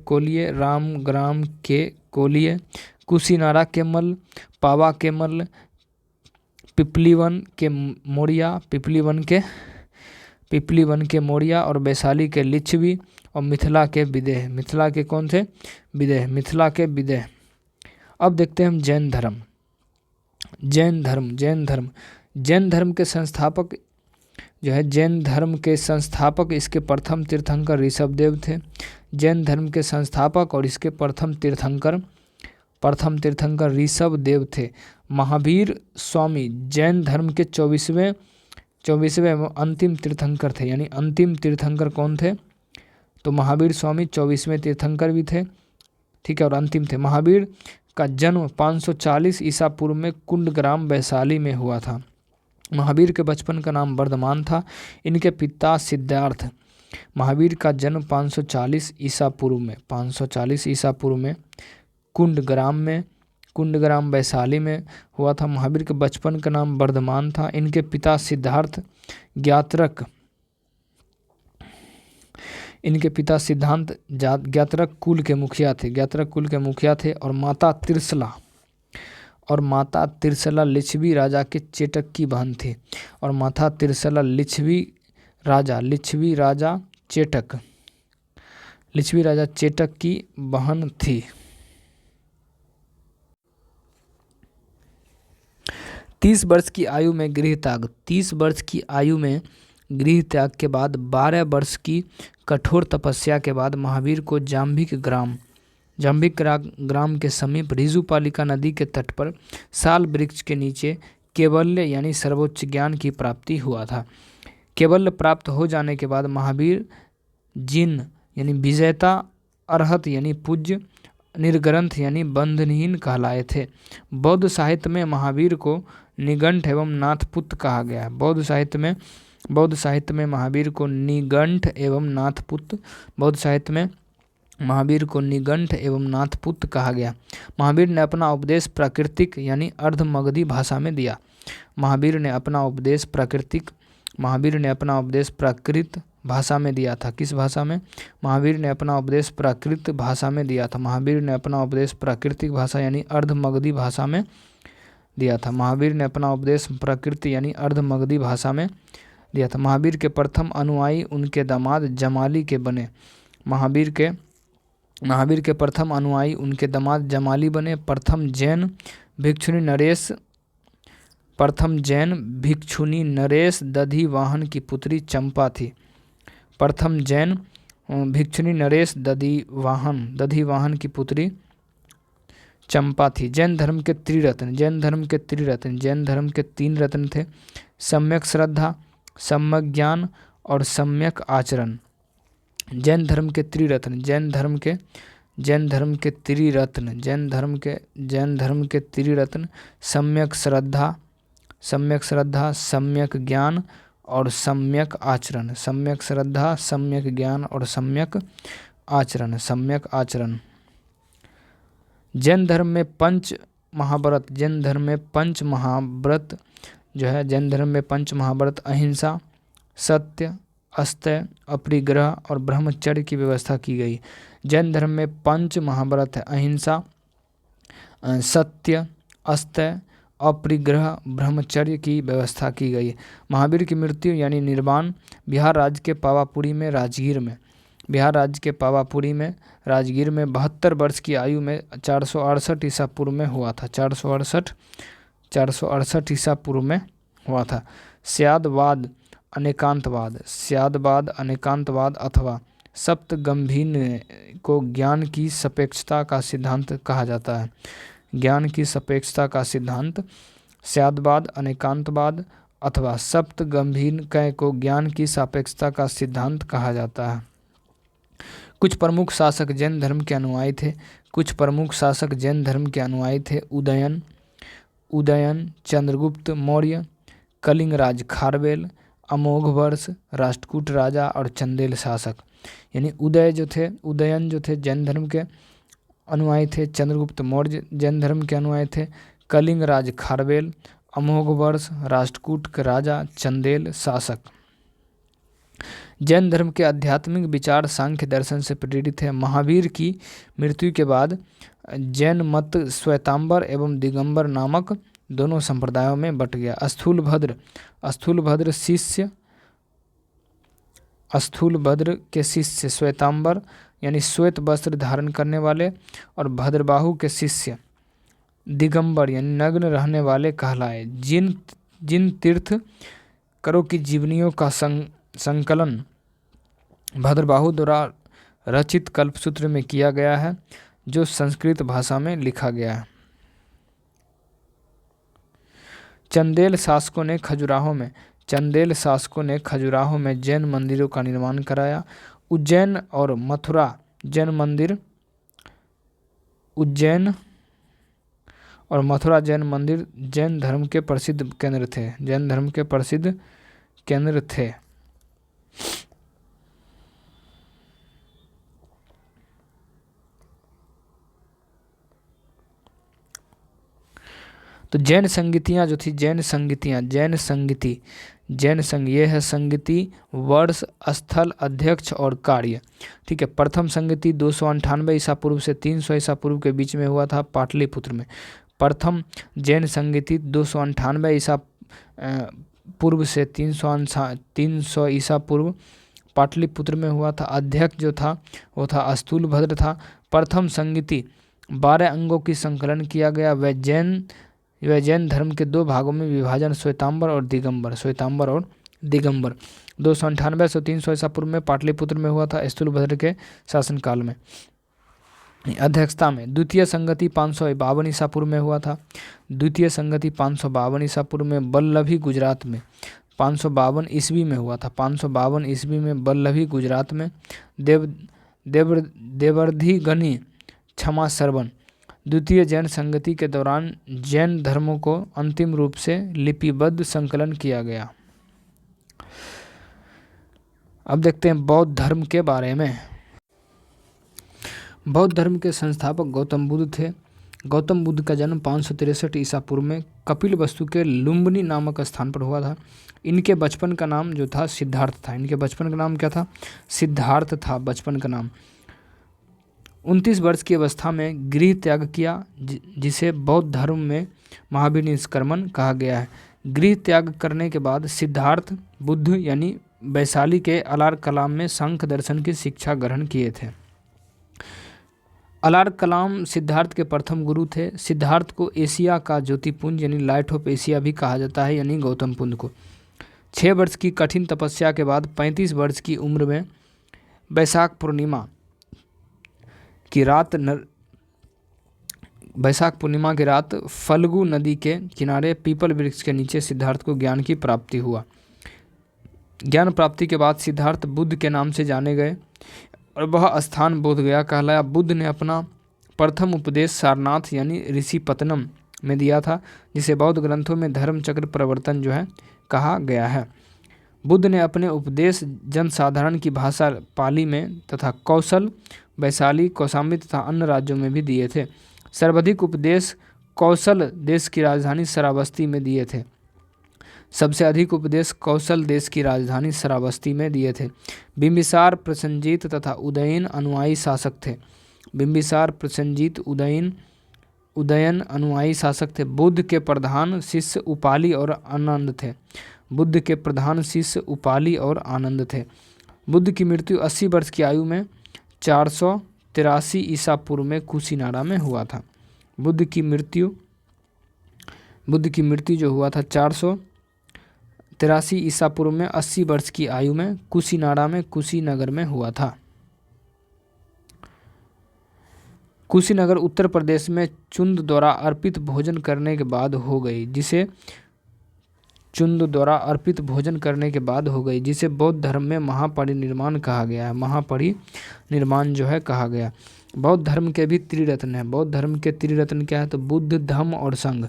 कोलिये, कुशीनारा के मल्ल, पावा के मल्ल, पिपलीवन के मोरिया और वैशाली के लिच्छवी और मिथिला के विदेह। मिथिला के कौन थे? विदेह, मिथिला के विदेह। अब देखते हैं हम जैन धर्म के संस्थापक जो है, जैन धर्म के संस्थापक इसके प्रथम तीर्थंकर ऋषभदेव थे। जैन धर्म के संस्थापक और इसके प्रथम तीर्थंकर ऋषभदेव थे। महावीर स्वामी जैन धर्म के 24वें एवं अंतिम तीर्थंकर थे। यानी अंतिम तीर्थंकर कौन थे? तो महावीर स्वामी 24वें तीर्थंकर भी थे, ठीक है, और अंतिम थे। महावीर का जन्म 540 ईसा पूर्व में कुंडग्राम वैशाली में हुआ था। महावीर के बचपन का नाम वर्धमान था। इनके पिता सिद्धार्थ। महावीर का जन्म 540 ईसा पूर्व में कुंडग्राम वैशाली में हुआ था। महावीर के बचपन का नाम वर्धमान था। इनके पिता सिद्धार्थ ज्ञात्रक कुल के मुखिया थे और माता तिरसला लिच्छवी राजा के चेटक की बहन थी। और माता तिरसला लिच्छवी राजा चेटक की बहन थी। 30 वर्ष की आयु में गृह त्याग। 30 वर्ष की आयु में गृह त्याग के बाद 12 वर्ष की कठोर तपस्या के बाद महावीर को जाम्बिक ग्राम के समीप ऋजुपालिका नदी के तट पर साल वृक्ष के नीचे कैवल्य यानी सर्वोच्च ज्ञान की प्राप्ति हुआ था। कैवल्य प्राप्त हो जाने के बाद महावीर जिन यानी विजेता, अरहत यानी पूज्य, निर्ग्रंथ यानी बंधनहीन कहलाए थे। बौद्ध साहित्य में महावीर को निगंठ एवं नाथपुत्र कहा गया है। बौद्ध साहित्य में महावीर को निगंठ एवं नाथपुत्र, बौद्ध साहित्य में महावीर को निगंठ एवं नाथपुत्र कहा गया। महावीर ने अपना उपदेश प्राकृतिक यानी अर्धमगधी भाषा में दिया। महावीर ने अपना उपदेश प्राकृत भाषा में दिया था। किस भाषा में? महावीर ने अपना उपदेश प्राकृत भाषा में दिया था। महावीर ने अपना उपदेश प्राकृतिक भाषा यानी अर्धमगधी भाषा में दिया था। महावीर ने अपना उपदेश प्राकृत यानी अर्धमगधी भाषा में दिया था। महावीर के प्रथम अनुयायी उनके दामाद जमाली के बने। महावीर के प्रथम अनुयायी उनके दामाद जमाली बने। प्रथम जैन भिक्षुनी नरेश दधिवाहन की पुत्री चंपा थी। प्रथम जैन भिक्षुनी नरेश दधिवाहन की पुत्री चंपा थी। जैन धर्म के त्रिरत्न। जैन धर्म के 3 रत्न थे: सम्यक श्रद्धा, सम्यक ज्ञान और सम्यक आचरण। जैन धर्म के त्रिरत्न सम्यक श्रद्धा, सम्यक ज्ञान और सम्यक आचरण। सम्यक श्रद्धा, सम्यक ज्ञान और सम्यक आचरण। जैन धर्म में पंच महाव्रत अहिंसा, सत्य, अस्तेय, अपरिग्रह और ब्रह्मचर्य की व्यवस्था की गई। जैन धर्म में पंच महाव्रत है: अहिंसा, सत्य, अस्तेय, अपरिग्रह, ब्रह्मचर्य की व्यवस्था की गई। महावीर की मृत्यु यानी निर्वाण बिहार राज्य के पावापुरी में राजगीर में 72 वर्ष की आयु में 468 ईसा पूर्व में हुआ था। 468 ईसा पूर्व में हुआ था। स्यादवाद अनेकांतवाद अथवा सप्तगंभीर को ज्ञान की सापेक्षता का सिद्धांत कहा जाता है। ज्ञान की सापेक्षता का सिद्धांत स्यादवाद, अनेकांतवाद अथवा सप्तगंभीर को ज्ञान की सापेक्षता का सिद्धांत कहा जाता है। कुछ प्रमुख शासक जैन धर्म के अनुयायी थे: उदयन, चंद्रगुप्त मौर्य, कलिंगराज खारवेल, अमोघवर्ष, राष्ट्रकूट राजा और चंदेल शासक। यानी उदयन जो थे जैन धर्म के अनुयायी थे, चंद्रगुप्त मौर्य जैन धर्म के अनुयायी थे, कलिंगराज खारवेल, अमोघवर्ष, राष्ट्रकूट के राजा, चंदेल शासक। जैन धर्म के आध्यात्मिक विचार सांख्य दर्शन से प्रेरित है। महावीर की मृत्यु के बाद जैन मत श्वेतांबर एवं दिगंबर नामक दोनों संप्रदायों में बट गया। स्थूलभद्र के शिष्य श्वेतांबर यानी श्वेत वस्त्र धारण करने वाले और भद्रबाहु के शिष्य दिगंबर यानी नग्न रहने वाले कहलाए। जिन तीर्थंकरों की जीवनियों का संकलन भद्रबाहु द्वारा रचित कल्पसूत्र में किया गया है, जो संस्कृत भाषा में लिखा गया है। चंदेल शासकों ने खजुराहो में जैन मंदिरों का निर्माण कराया। उज्जैन और मथुरा जैन मंदिर जैन धर्म के प्रसिद्ध केंद्र थे। तो जैन संगीतियाँ जो थी, ये है संगीति, वर्ष, स्थल, अध्यक्ष और कार्य। ठीक है। प्रथम संगीति 298 ईसा पूर्व से 300 ईसा पूर्व के बीच में हुआ था पाटलिपुत्र में। प्रथम जैन संगीति 298 ईसा पूर्व से 300 ईसा पूर्व पाटलिपुत्र में हुआ था। अध्यक्ष जो था वो था स्थूलभद्र था। प्रथम संगीति 12 अंगों की संकलन किया गया। वह जैन धर्म के 2 भागों में विभाजन श्वेतांबर और दिगंबर 298 से 300 ईसा पूर्व में पाटलिपुत्र में हुआ था, स्थूलभद्र के शासनकाल में अध्यक्षता में। द्वितीय संगति 552 ईसा पूर्व में हुआ था। द्वितीय संगति 552 ईसा पूर्व में बल्लभी गुजरात में 552 ईस्वी में हुआ था। 552 ईस्वी में बल्लभी गुजरात में। देवर्धि गणी क्षमा श्रवण। द्वितीय जैन संगति के दौरान जैन धर्मों को अंतिम रूप से लिपिबद्ध संकलन किया गया। अब देखते हैं बौद्ध धर्म के बारे में। बौद्ध धर्म के संस्थापक गौतम बुद्ध थे। गौतम बुद्ध का जन्म 563 ईसा पूर्व में कपिलवस्तु के लुम्बिनी नामक स्थान पर हुआ था। इनके बचपन का नाम जो था सिद्धार्थ था। इनके बचपन का नाम क्या था? सिद्धार्थ था बचपन का नाम। 29 वर्ष की अवस्था में गृह त्याग किया, जिसे बौद्ध धर्म में महावीर निष्क्रमण कहा गया है। गृह त्याग करने के बाद सिद्धार्थ बुद्ध यानी वैशाली के अलार कलाम में सांख्य दर्शन की शिक्षा ग्रहण किए थे। अलार कलाम सिद्धार्थ के प्रथम गुरु थे। सिद्धार्थ को एशिया का ज्योतिपुंज यानी लाइट ऑफ एशिया भी कहा जाता है, यानी गौतम बुद्ध को। 6 वर्ष की कठिन तपस्या के बाद 35 वर्ष की उम्र में वैशाख पूर्णिमा की रात फल्गु नदी के किनारे पीपल वृक्ष के नीचे सिद्धार्थ को ज्ञान की प्राप्ति हुआ। ज्ञान प्राप्ति के बाद सिद्धार्थ बुद्ध के नाम से जाने गए और वह स्थान बोध गया कहलाया। बुद्ध ने अपना प्रथम उपदेश सारनाथ यानी ऋषिपतनम में दिया था, जिसे बौद्ध ग्रंथों में धर्म चक्र प्रवर्तन जो है कहा गया है। बुद्ध ने अपने उपदेश जनसाधारण की भाषा पाली में तथा कौशल, वैशाली, कौशाम्बी तथा अन्य राज्यों में भी दिए थे। सर्वाधिक उपदेश कौशल देश की राजधानी श्रावस्ती में दिए थे। सबसे अधिक उपदेश कौशल देश की राजधानी श्रावस्ती में दिए थे। बिंबिसार, प्रसेनजीत तथा उदयन अनुयायी शासक थे। बिंबिसार, प्रसेनजीत, उदयन अनुयायी शासक थे। बुद्ध के प्रधान शिष्य उपाली और आनंद थे। बुद्ध के प्रधान शिष्य उपाली और आनंद थे। बुद्ध की मृत्यु 80 वर्ष की आयु में 483 ईसा पूर्व में कुशीनारा में हुआ था। बुद्ध की मृत्यु जो हुआ था 483 ईसा पूर्व में 80 वर्ष की आयु में कुशीनारा में कुशीनगर में हुआ था। कुशीनगर उत्तर प्रदेश में चुंद द्वारा अर्पित भोजन करने के बाद हो गई, जिसे बौद्ध धर्म में महापरिनिर्वाण कहा गया है। महापरिनिर्वाण जो है कहा गया। बौद्ध धर्म के भी त्रिरत्न है। बौद्ध धर्म के त्रिरत्न क्या है? तो बुद्ध, धम्म और संघ।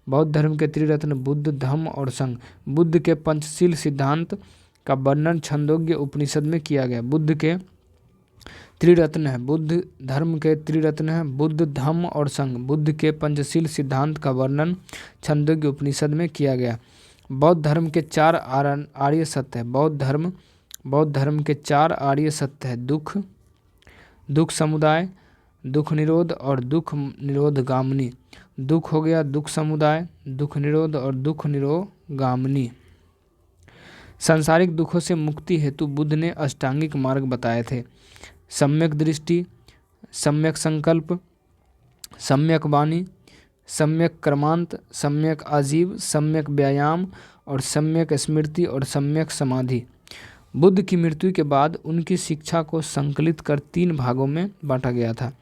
बौद्ध धर्म के त्रिरत्न बुद्ध, धम्म और संघ। बुद्ध के पंचशील सिद्धांत का वर्णन छंदोग्य उपनिषद में किया गया। बुद्ध के त्रिरत्न है। बौद्ध धर्म के त्रिरत्न है बुद्ध, धम्म और संघ। बुद्ध के पंचशील सिद्धांत का वर्णन छंदोग्य उपनिषद में किया गया। बौद्ध धर्म के 4 आर्य सत्य है। बौद्ध धर्म के 4 आर्य सत्य है। दुख समुदाय, दुख निरोध और दुख निरोधगामिनी। दुख हो गया दुख समुदाय, दुख निरोध और दुख निरोधगामिनी। सांसारिक दुखों से मुक्ति हेतु बुद्ध ने अष्टांगिक मार्ग बताए थे। सम्यक दृष्टि, सम्यक संकल्प, सम्यक वाणी, सम्यक कर्मांत, सम्यक आजीव, सम्यक व्यायाम और सम्यक स्मृति और सम्यक समाधि। बुद्ध की मृत्यु के बाद उनकी शिक्षा को संकलित कर 3 भागों में बांटा गया था।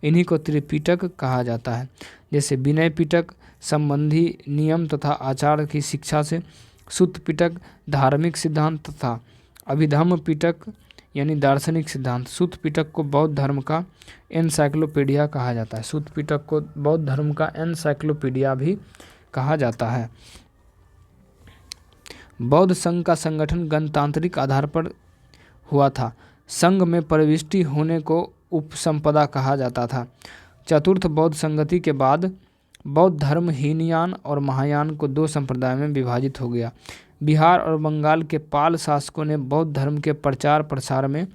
इन्हीं को त्रिपिटक कहा जाता है। जैसे विनय पिटक संबंधी नियम तथा आचार की शिक्षा से, सुत्त पिटक धार्मिक सिद्धांत तथा अभिधम्म पिटक यानी दार्शनिक सिद्धांत। सुत्त पिटक को बौद्ध धर्म का एनसाइक्लोपीडिया कहा जाता है। सुत्त पिटक को बौद्ध धर्म का एनसाइक्लोपीडिया भी कहा जाता है। बौद्ध संघ का संगठन गणतांत्रिक आधार पर हुआ था। संघ में प्रविष्टि होने को उपसंपदा कहा जाता था। चतुर्थ बौद्ध संगति के बाद बौद्ध धर्म हीनयान और महायान को 2 संप्रदाय में विभाजित हो गया। बिहार और बंगाल के पाल शासकों ने बौद्ध धर्म के प्रचार प्रसार में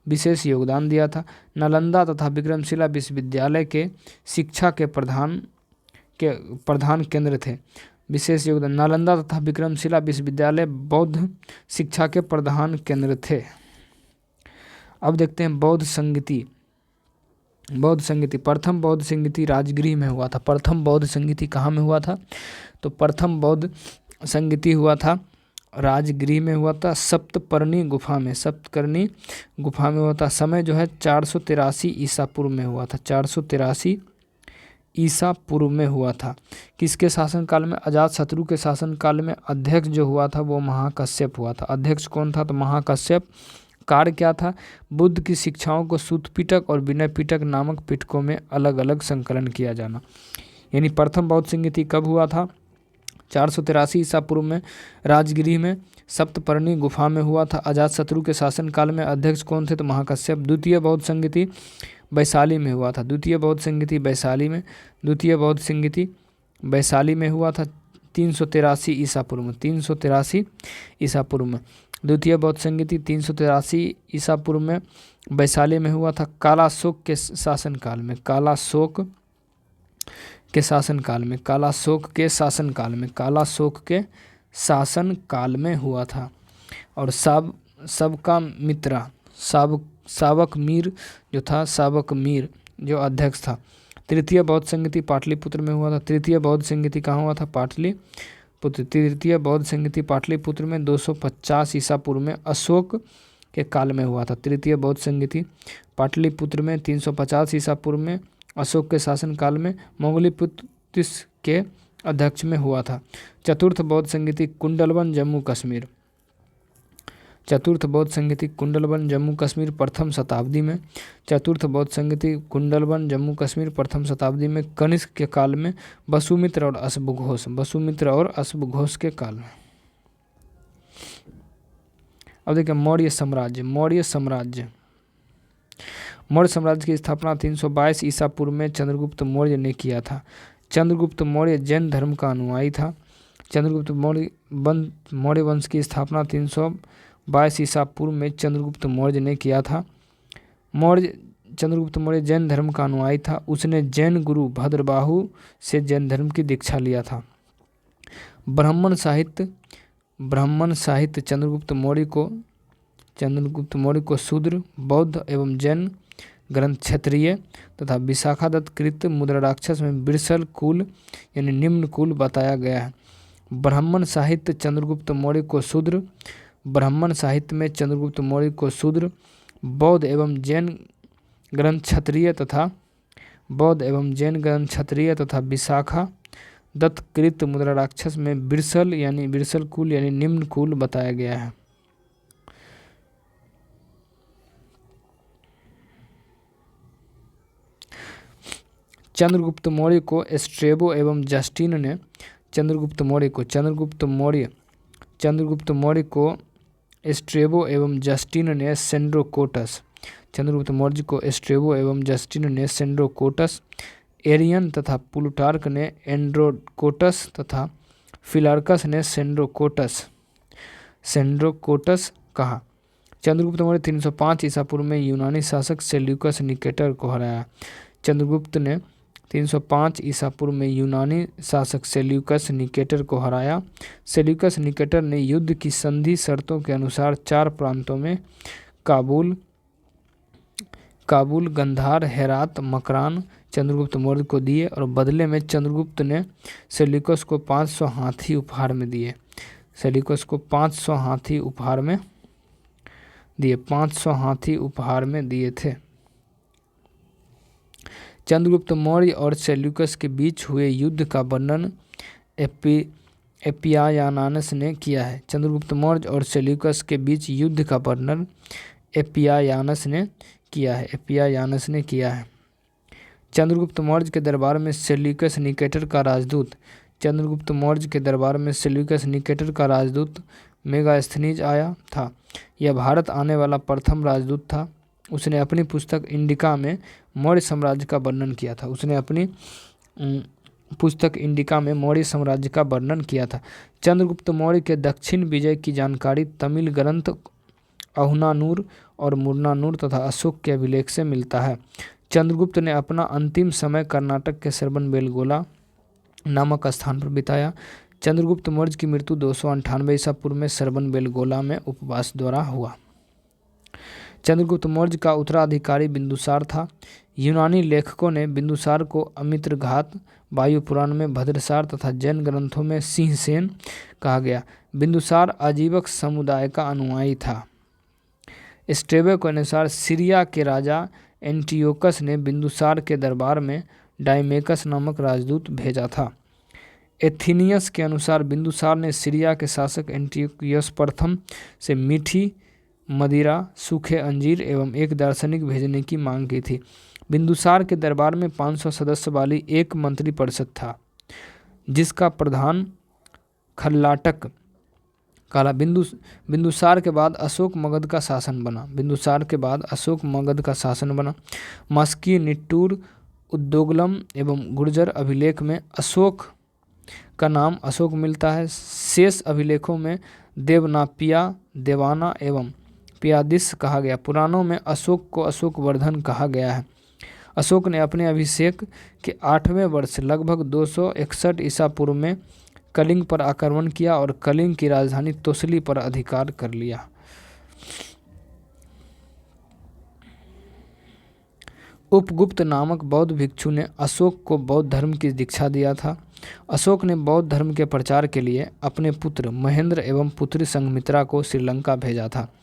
विशेष योगदान दिया था। नालंदा तथा विक्रमशिला विश्वविद्यालय के शिक्षा के प्रधान केंद्र थे। विशेष योगदान नालंदा तथा विक्रमशिला विश्वविद्यालय बौद्ध शिक्षा के प्रधान केंद्र थे। अब देखते हैं बौद्ध संगति। प्रथम बौद्ध संगति राजगृह में हुआ था। प्रथम बौद्ध संगति कहाँ में हुआ था? तो प्रथम बौद्ध संगति हुआ था राजगृह में हुआ था, सप्तपर्णी गुफा में हुआ था। समय जो है 483 ईसा पूर्व में हुआ था। 483 ईसा पूर्व में हुआ था। किसके शासनकाल में? अजातशत्रु के शासनकाल में। अध्यक्ष जो हुआ था वो महाकश्यप हुआ था। अध्यक्ष कौन था? तो महाकश्यप। कार्य क्या था? बुद्ध की शिक्षाओं को सुत्त पिटक और विनय पिटक नामक पिटकों में अलग अलग संकलन किया जाना। यानी प्रथम बौद्ध संगति कब हुआ था? 483 ईसा पूर्व में राजगृह में सप्तपर्णी गुफा में हुआ था। अजातशत्रु के शासनकाल में। अध्यक्ष कौन थे? तो महाकश्यप। द्वितीय बौद्ध संगति वैशाली में हुआ था। द्वितीय बौद्ध संगीति वैशाली में, द्वितीय बौद्ध संगीति वैशाली में हुआ था 383 ईसा पूर्व में, 383 ईसा पूर्व में। द्वितीय बौद्ध संगीति 383 ईसा पूर्व में वैशाली में हुआ था। कालाशोक के शासनकाल में, कालाशोक के शासनकाल में, कालाशोक के शासनकाल में, कालाशोक के शासनकाल में हुआ था। और सबका मित्रा सावक मीर जो था, सावक मीर जो अध्यक्ष था। तृतीय बौद्ध संगीति पाटलिपुत्र में हुआ था। तृतीय बौद्ध संगीति कहाँ हुआ था? पाटलिपुत्र। तृतीय बौद्ध संगीति पाटलिपुत्र में 250 ईसा पूर्व में अशोक के काल में हुआ था। तृतीय बौद्ध संगीति पाटलिपुत्र में 350 ईसा पूर्व में अशोक के शासनकाल में मोगलीपुत्र के अध्यक्ष में हुआ था। चतुर्थ बौद्ध संगीति कुंडलवन जम्मू कश्मीर, चतुर्थ बौद्ध संगीति कुंडलवन जम्मू कश्मीर प्रथम शताब्दी में। चतुर्थ बौद्ध संगीति कुंडलवन जम्मू कश्मीर प्रथम शताब्दी में कनिष्क के काल में वसुमित्र और अश्वघोष, वसुमित्र और अश्वघोष के काल में। अब देखिए मौर्य साम्राज्य, मौर्य साम्राज्य, मौर्य साम्राज्य की स्थापना 322 ईसा पूर्व में चंद्रगुप्त मौर्य ने किया था। चंद्रगुप्त मौर्य जैन धर्म का अनुयायी था। चंद्रगुप्त मौर्य वंश की स्थापना 322 ईसा पूर्व में चंद्रगुप्त मौर्य ने किया था। चंद्रगुप्त मौर्य जैन धर्म का अनुयायी था। उसने जैन गुरु भद्रबाहु से जैन धर्म की दीक्षा लिया था। ब्राह्मण साहित्य चंद्रगुप्त मौर्य को शूद्र, बौद्ध एवं जैन ग्रंथ क्षत्रिय तथा विशाखादत्त कृत मुद्रा राक्षस में बिरसल कुल यानी निम्न कुल बताया गया है। ब्राह्मण साहित्य चंद्रगुप्त मौर्य को शूद्र, ब्राह्मण साहित्य में चंद्रगुप्त मौर्य को शूद्र, बौद्ध एवं जैन ग्रंथ क्षत्रिय तथा बौद्ध एवं जैन ग्रंथ क्षत्रिय तथा विशाखा दत्त कृत मुद्रा राक्षस में बिरसल कुल यानी निम्न कुल बताया गया है। चंद्रगुप्त मौर्य को स्ट्रेबो एवं जस्टिन ने चंद्रगुप्त मौर्य को स्ट्रेबो एवं जस्टिन ने सेंड्रोकोटस, चंद्रगुप्त मौर्य को स्ट्रेबो एवं जस्टिन ने सेंड्रोकोटस, एरियन तथा प्लूटार्क ने एंड्रोकोटस तथा फिलार्कस ने सेंड्रोकोटस कहा। चंद्रगुप्त मौर्य 305 ईसा पूर्व में यूनानी शासक सेल्यूकस निकेटर को हराया। चंद्रगुप्त ने 305 ईसा पूर्व में यूनानी शासक सेल्यूकस निकेटर को हराया। सेल्यूकस निकेटर ने युद्ध की संधि शर्तों के अनुसार 4 प्रांतों में काबुल, गंधार, हेरात, मकरान चंद्रगुप्त मौर्य को दिए और बदले में चंद्रगुप्त ने सेल्यूकस को 500 हाथी उपहार में दिए। सेल्यूकस को 500 हाथी उपहार में दिए, 500 हाथी उपहार में दिए थे। चंद्रगुप्त मौर्य और सेल्यूकस के बीच हुए युद्ध का वर्णन एपियायानानस ने किया है। चंद्रगुप्त मौर्य और सेल्यूकस के बीच युद्ध का वर्णन एपियायानस ने किया है। चंद्रगुप्त मौर्य के दरबार में सेल्यूकस निकेटर का राजदूत मेगास्थनीज आया था। यह भारत आने वाला प्रथम राजदूत था। उसने अपनी पुस्तक इंडिका में मौर्य साम्राज्य का वर्णन किया था। चंद्रगुप्त मौर्य के दक्षिण विजय की जानकारी तमिल ग्रंथ अहुनानूर और मुर्नानूर तथा अशोक के अभिलेख से मिलता है। चंद्रगुप्त ने अपना अंतिम समय कर्नाटक के सरबनबेलगोला नामक स्थान पर बिताया। चंद्रगुप्त मौर्य की मृत्यु 298 ईसा पूर्व में सरबनबेलगोला में उपवास द्वारा हुआ। चंद्रगुप्त मौर्य का उत्तराधिकारी बिंदुसार था। यूनानी लेखकों ने बिंदुसार को अमित्रघात, वायु पुराण में भद्रसार तथा जैन ग्रंथों में सिंहसेन कहा गया। बिंदुसार आजीवक समुदाय का अनुयायी था। स्ट्रेबो के अनुसार सीरिया के राजा एंटियोकस ने बिंदुसार के दरबार में डायमेकस नामक राजदूत भेजा था। एथीनियस के अनुसार बिंदुसार ने सीरिया के शासक एंटियोकस प्रथम से मीठी मदिरा, सूखे अंजीर एवं एक दार्शनिक भेजने की मांग की थी। बिंदुसार के दरबार में 500 सदस्य वाली एक मंत्रिपरिषद था, जिसका प्रधान कहला। बिंदुसार के बाद अशोक मगध का शासन बना। बिंदुसार के बाद अशोक मगध का शासन बना। मस्की, निट्टूर, उद्योगलम एवं गुर्जर अभिलेख में अशोक का नाम अशोक मिलता है। शेष अभिलेखों में देवनापिया, देवाना एवं पियादिस कहा गया। पुराणों में अशोक को अशोकवर्धन कहा गया है। अशोक ने अपने अभिषेक के 8वें वर्ष लगभग 261 ईसा पूर्व में कलिंग पर आक्रमण किया और कलिंग की राजधानी तोसली पर अधिकार कर लिया। उपगुप्त नामक बौद्ध भिक्षु ने अशोक को बौद्ध धर्म की दीक्षा दिया था। अशोक ने बौद्ध धर्म के प्रचार के लिए अपने पुत्र महेंद्र एवं पुत्री संघमित्रा को श्रीलंका भेजा था।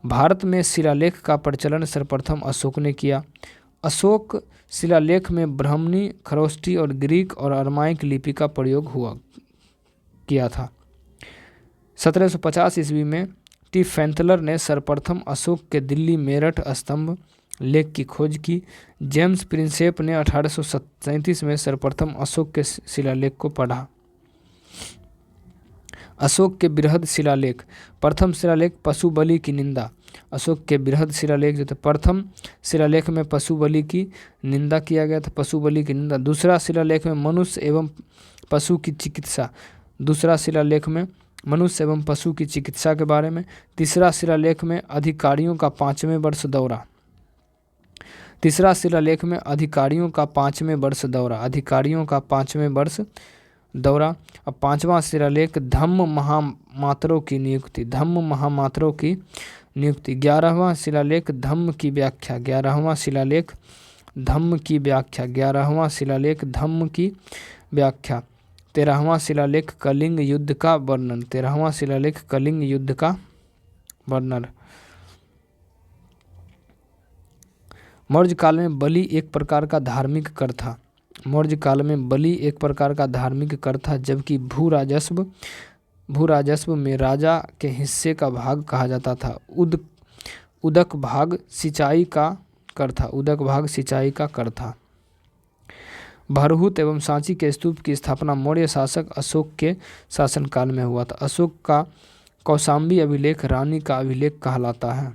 भारत में शिलालेख का प्रचलन सर्वप्रथम अशोक ने किया। अशोक शिलालेख में ब्राह्मणी, खरोष्ठी और ग्रीक और अरमाइक लिपि का प्रयोग किया था। 1750 ईस्वी में टी फैंथलर ने सर्वप्रथम अशोक के दिल्ली मेरठ स्तंभ लेख की खोज की। जेम्स प्रिंसेप ने 1837 में सर्वप्रथम अशोक के शिलालेख को पढ़ा। अशोक के बृहद शिलालेख। प्रथम शिलालेख पशु बलि की निंदा। अशोक के बृहद शिलालेख जो थे, प्रथम शिलालेख में पशु बलि की निंदा किया गया था, पशु बलि की निंदा। दूसरा शिलालेख में मनुष्य एवं पशु की चिकित्सा। दूसरा शिलालेख में मनुष्य एवं पशु की चिकित्सा के बारे में। तीसरा शिलालेख में अधिकारियों का 5वें वर्ष दौरा। तीसरा शिलालेख में अधिकारियों का 5वें वर्ष दौरा, अधिकारियों का 5वें वर्ष दौरा। अब 5वां शिलालेख धम्म महामात्रों की नियुक्ति, धम्म महामात्रों की नियुक्ति। 11वां शिलालेख धम्म की व्याख्या, 11वां शिलालेख धम्म की व्याख्या, 11वां शिलालेख धम्म की व्याख्या। 13वां शिलालेख कलिंग युद्ध का वर्णन, 13वां शिलालेख कलिंग युद्ध का वर्णन। मौर्य काल में बलि एक प्रकार का धार्मिक कर था। मौर्य काल में बलि एक प्रकार का धार्मिक कर था, जबकि भू राजस्व में राजा के हिस्से का भाग कहा जाता था। उदक भाग सिंचाई का कर था, उदक भाग सिंचाई का कर था। भरहुत एवं सांची के स्तूप की स्थापना मौर्य शासक अशोक के शासनकाल में हुआ था। अशोक का कौशाम्बी अभिलेख रानी का अभिलेख कहलाता है।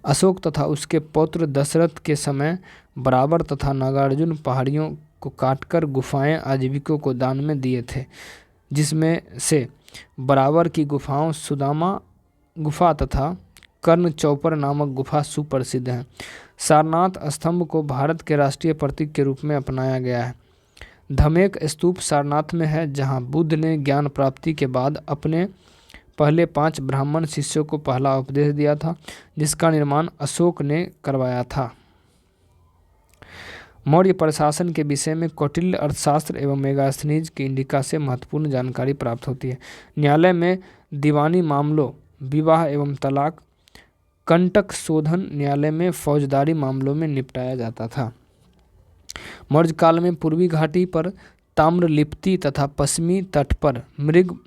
अशोक तथा उसके पौत्र दशरथ के समय बराबर तथा नागार्जुन पहाड़ियों को काटकर गुफाएं आजीविकों को दान में दिए थे, जिसमें से बराबर की गुफाओं सुदामा गुफा तथा कर्ण चौपर नामक गुफा सुप्रसिद्ध हैं। सारनाथ स्तंभ को भारत के राष्ट्रीय प्रतीक के रूप में अपनाया गया है। धमेक स्तूप सारनाथ में है, जहां बुद्ध ने ज्ञान प्राप्ति के बाद अपने पहले 5 ब्राह्मण शिष्यों को पहला उपदेश दिया था, जिसका निर्माण अशोक ने करवाया था। मौर्य प्रशासन के विषय में कौटिल्य अर्थशास्त्र एवं मेगास्थनीज की इंडिका से महत्वपूर्ण जानकारी प्राप्त होती है। न्यायालय में दीवानी मामलों, विवाह एवं तलाक, कंटक शोधन न्यायालय में फौजदारी मामलों में निपटाया जाता था। मौर्य काल में पूर्वी घाटी पर ताम्रलिप्ति तथा पश्चिमी तट पर भृग,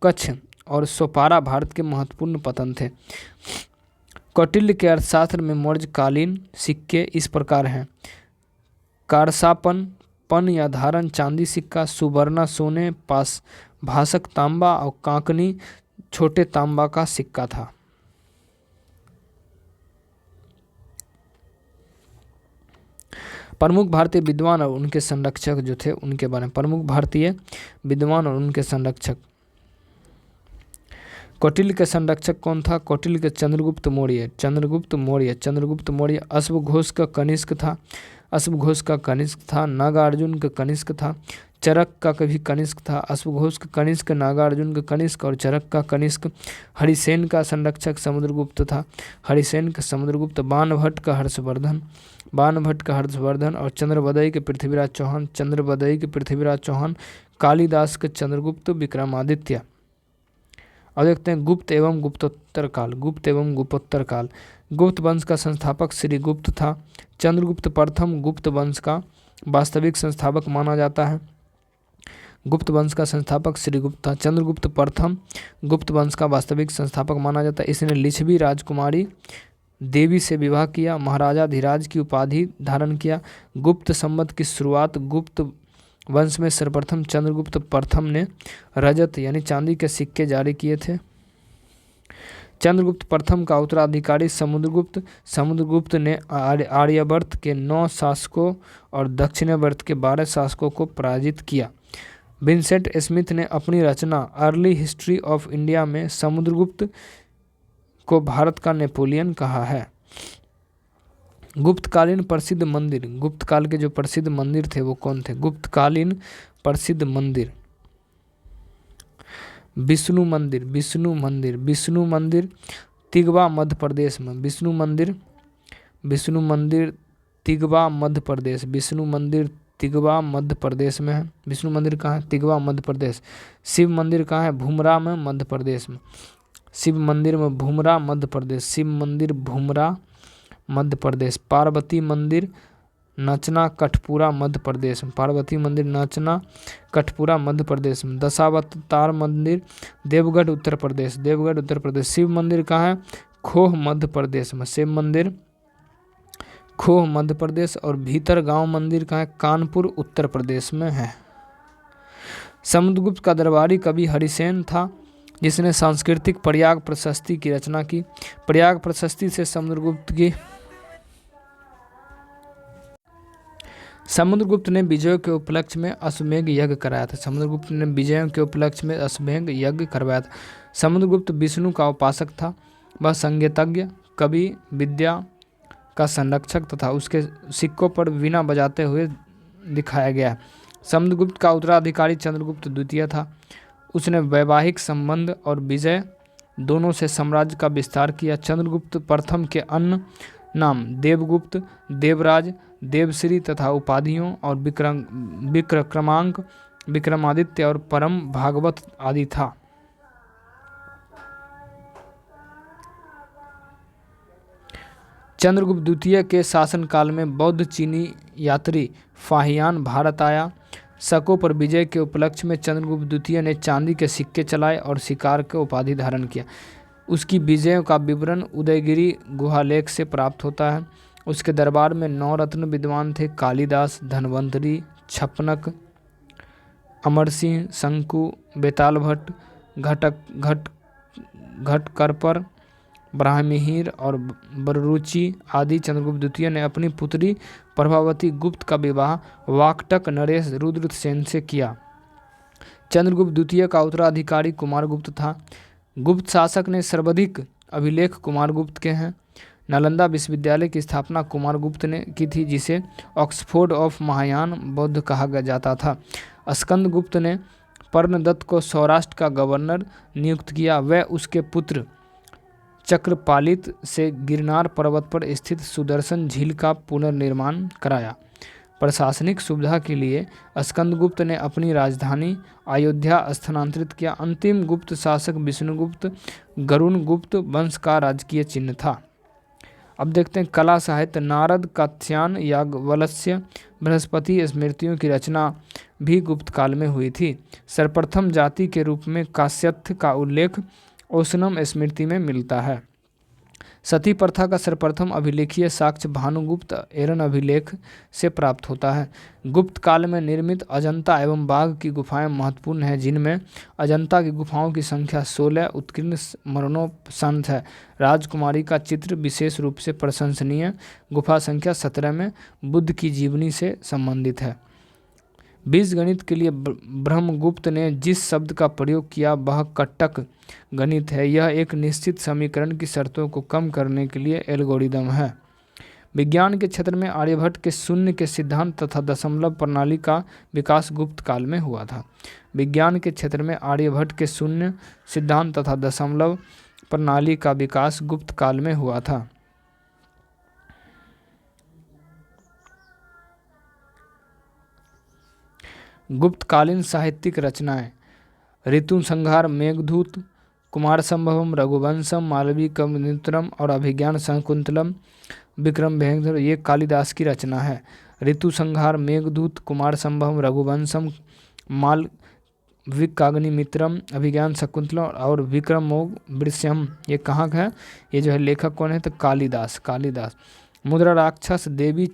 कच्छ और सोपारा भारत के महत्वपूर्ण पतन थे। कौटिल्य के अर्थशास्त्र में मौर्यकालीन सिक्के इस प्रकार हैं: कारसापन, पन या धारण चांदी सिक्का, सुवर्णा सोने, पास भाषक तांबा और कांकनी छोटे तांबा का सिक्का था। प्रमुख भारतीय विद्वान और उनके संरक्षक जो थे उनके बारे में। प्रमुख भारतीय विद्वान और उनके संरक्षक। कौटिल्य के संरक्षक कौन था? कौटिल्य के चंद्रगुप्त मौर्य। चंद्रगुप्त मौर्य अश्वघोष का कनिष्क था। अश्वघोष का कनिष्क था। नागार्जुन का कनिष्क था। चरक का कभी कनिष्क था। अश्वघोष का कनिष्क, नागार्जुन का कनिष्क और चरक का कनिष्क। हरिसेन का संरक्षक समुद्रगुप्त था। हरिसेन का समुद्रगुप्त। बाणभट्ट का हर्षवर्धन और चंद्रवदयी के पृथ्वीराज चौहान। कालिदास के चंद्रगुप्त विक्रमादित्य। अब देखते हैं गुप्त एवं गुप्तोत्तर काल। गुप्त वंश का संस्थापक श्री गुप्त था। चंद्रगुप्त प्रथम गुप्त वंश का वास्तविक संस्थापक माना जाता है। गुप्त वंश का संस्थापक श्री गुप्त था। चंद्रगुप्त प्रथम गुप्त वंश का वास्तविक संस्थापक माना जाता है। इसने लिच्छवी राजकुमारी देवी से विवाह किया, महाराजा धीराज की उपाधि धारण किया। गुप्त संवत की शुरुआत गुप्त वंश में सर्वप्रथम चंद्रगुप्त प्रथम ने रजत यानी चांदी के सिक्के जारी किए थे। चंद्रगुप्त प्रथम का उत्तराधिकारी समुद्रगुप्त ने आर्यावर्त के 9 शासकों और दक्षिणावर्त के 12 शासकों को पराजित किया। विंसेंट स्मिथ ने अपनी रचना अर्ली हिस्ट्री ऑफ इंडिया में समुद्रगुप्त को भारत का नेपोलियन कहा है। गुप्तकालीन प्रसिद्ध मंदिर, गुप्तकाल के जो प्रसिद्ध मंदिर थे वो कौन थे? गुप्तकालीन प्रसिद्ध मंदिर, विष्णु मंदिर तिगवा मध्य प्रदेश में, विष्णु मंदिर तिगवा मध्य प्रदेश, विष्णु मंदिर तिगवा मध्य प्रदेश में है। विष्णु मंदिर कहाँ है? तिगवा मध्य प्रदेश। शिव मंदिर कहाँ है? भूमरा में, मध्य प्रदेश में। शिव मंदिर में भूमरा मध्य प्रदेश, शिव मंदिर भूमरा मध्य प्रदेश। पार्वती मंदिर नचना कठपुरा मध्य प्रदेश में, पार्वती मंदिर नचना कठपुरा मध्य प्रदेश में। दशावतार मंदिर देवगढ़ उत्तर प्रदेश, देवगढ़ उत्तर प्रदेश। शिव मंदिर कहाँ है? खोह मध्य प्रदेश में, शिव मंदिर खोह मध्य प्रदेश। और भीतर गांव मंदिर कहाँ है? कानपुर उत्तर प्रदेश में है। समुद्रगुप्त का दरबारी कवि हरिसेन था, जिसने सांस्कृतिक प्रयाग प्रशस्ति की रचना की। प्रयाग प्रशस्ति से समुद्रगुप्त ने विजयों के उपलक्ष्य में अश्वमेध यज्ञ कराया था। समुद्रगुप्त ने विजयों के उपलक्ष्य में अश्वमेध यज्ञ करवाया था। समुद्रगुप्त विष्णु का उपासक था। वह संगीतज्ञ, कवि, विद्या का संरक्षक तथा उसके सिक्कों पर वीणा बजाते हुए दिखाया गया है। समुद्रगुप्त का उत्तराधिकारी चंद्रगुप्त द्वितीय था। उसने वैवाहिक संबंध और विजय दोनों से साम्राज्य का विस्तार किया। चंद्रगुप्त प्रथम के अन्य नाम देवगुप्त, देवराज, देवश्री तथा उपाधियों और विक्रमांक, विक्रमादित्य और परम भागवत आदि था। चंद्रगुप्त द्वितीय के शासनकाल में बौद्ध चीनी यात्री फाहियान भारत आया। शकों पर विजय के उपलक्ष्य में चंद्रगुप्त द्वितीय ने चांदी के सिक्के चलाए और शिकार के उपाधि धारण किया। उसकी विजयों का विवरण उदयगिरी गुहालेख से प्राप्त होता है। उसके दरबार में 9 रत्न विद्वान थे: कालिदास, धन्वंतरी, छपनक, अमरसिंह, शंकु, बेताल भट्ट, घटकरपर, ब्राह्मीहिर और बररुचि आदि। चंद्रगुप्त द्वितीय ने अपनी पुत्री प्रभावती गुप्त का विवाह वाकटक नरेश रुद्रसेन से किया। चंद्रगुप्त द्वितीय का उत्तराधिकारी कुमारगुप्त था। गुप्त शासक ने सर्वाधिक अभिलेख कुमारगुप्त के हैं। नालंदा विश्वविद्यालय की स्थापना कुमारगुप्त ने की थी, जिसे ऑक्सफोर्ड ऑफ महायान बौद्ध कहा जाता था। स्कंदगुप्त ने पर्णदत्त को सौराष्ट्र का गवर्नर नियुक्त किया। वह उसके पुत्र चक्रपालित से गिरनार पर्वत पर स्थित सुदर्शन झील का पुनर्निर्माण कराया। प्रशासनिक सुविधा के लिए स्कंदगुप्त ने अपनी राजधानी अयोध्या स्थानांतरित किया। अंतिम गुप्त शासक विष्णुगुप्त गरुणगुप्त वंश का राजकीय चिन्ह था। अब देखते हैं कला साहित्य। नारद, कात्यायन, याज्ञवल्क्य, बृहस्पति स्मृतियों की रचना भी गुप्त काल में हुई थी। सर्वप्रथम जाति के रूप में काश्यप का उल्लेख ओशनम स्मृति में मिलता है। सती प्रथा का सर्वप्रथम अभिलेखीय साक्ष्य भानुगुप्त एरन अभिलेख से प्राप्त होता है। गुप्त काल में निर्मित अजंता एवं बाघ की गुफाएं महत्वपूर्ण हैं, जिनमें अजंता की गुफाओं की संख्या 16 उत्कीर्ण मरणोपरांत है। राजकुमारी का चित्र विशेष रूप से प्रशंसनीय। गुफा संख्या 17 में बुद्ध की जीवनी से संबंधित है। बीजगणित के लिए ब्रह्मगुप्त ने जिस शब्द का प्रयोग किया वह कटक गणित है। यह एक निश्चित समीकरण की शर्तों को कम करने के लिए एल्गोरिदम है। विज्ञान के क्षेत्र में आर्यभट्ट के शून्य के सिद्धांत तथा दशमलव प्रणाली का विकास गुप्त काल में हुआ था। विज्ञान के क्षेत्र में आर्यभट्ट के शून्य सिद्धांत तथा दशमलव प्रणाली का विकास गुप्त काल में हुआ था। गुप्तकालीन साहित्यिक रचनाएं: ऋतुसंहार, मेघदूत, कुमार संभवम, रघुवंशम, मालवी कवनित्रम और अभिज्ञान शाकुंतलम, विक्रम भयंकर ये कालिदास की रचना है। ऋतुसंहार, मेघदूत, कुमार संभवम, रघुवंशम, मालविकाग्निमित्रम, अभिज्ञान शाकुंतलम और विक्रमोर्वशीयम ये कहाँ का है? ये जो है लेखक कौन है? तो कालिदास। मुद्रा राक्षस देवी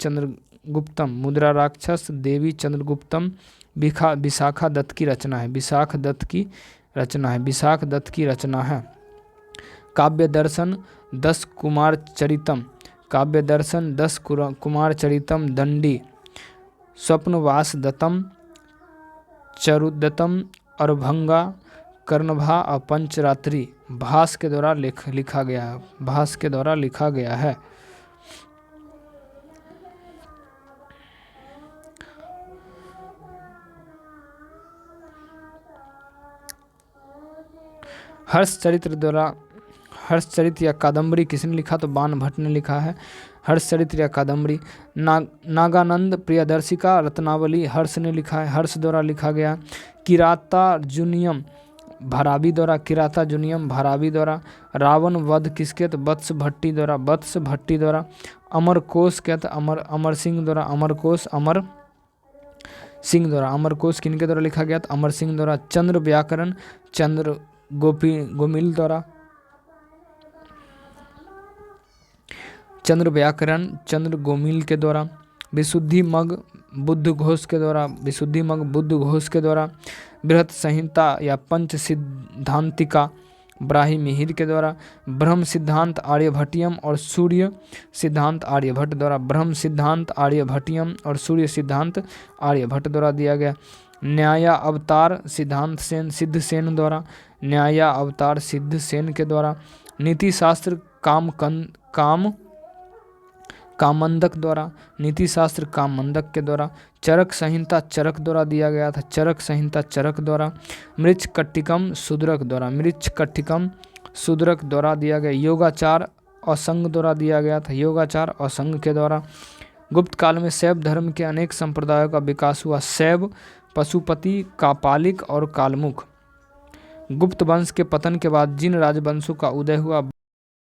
चंद्रगुप्तम, विशाखा दत्त की रचना है। विशाख दत्त की रचना है। काव्य दर्शन 10 कुमार चरितम दंडी स्वप्नवास दत्तम चरुदत्तम अरभंगा कर्णभा और पंचरात्रि भास के द्वारा लिखा गया है। हर्षचरित या कादम्बरी किसने लिखा? तो बाण भट्ट ने लिखा है हर्षचरित या कादम्बरी। नागानंद प्रियदर्शिका रत्नावली हर्ष ने लिखा है, हर्ष द्वारा लिखा गया। किरातार्जुनियम भरावी द्वारा। रावण वध किसके? तो वत्स भट्टी द्वारा। अमरकोश क्या था? अमर सिंह द्वारा। अमरकोश किनके द्वारा लिखा गया? तो अमर सिंह द्वारा। चंद्र व्याकरण चंद्र गोमिल द्वारा। चंद्र के द्वारा। विशुद्धि मग बुद्ध घोष के द्वारा। बृहत संहिता या पंच सिद्धांतिका ब्राही मिहिर के द्वारा। ब्रह्म सिद्धांत आर्यभट्टियम और सूर्य सिद्धांत आर्यभट्ट द्वारा दिया गया। न्याया अवतार सिद्धांत सिद्ध सेन के द्वारा। नीति शास्त्र कामंदक के द्वारा। चरक संहिता चरक द्वारा दिया गया था। मृच्छकटिकम शूद्रक द्वारा दिया गया। योगाचार असंग द्वारा दिया गया था। के द्वारा। गुप्त काल में शैव धर्म के अनेक संप्रदायों का विकास हुआ। शैव, पशुपति, कापालिक और कालमुख। गुप्त वंश के पतन के बाद जिन राजवंशों का उदय हुआ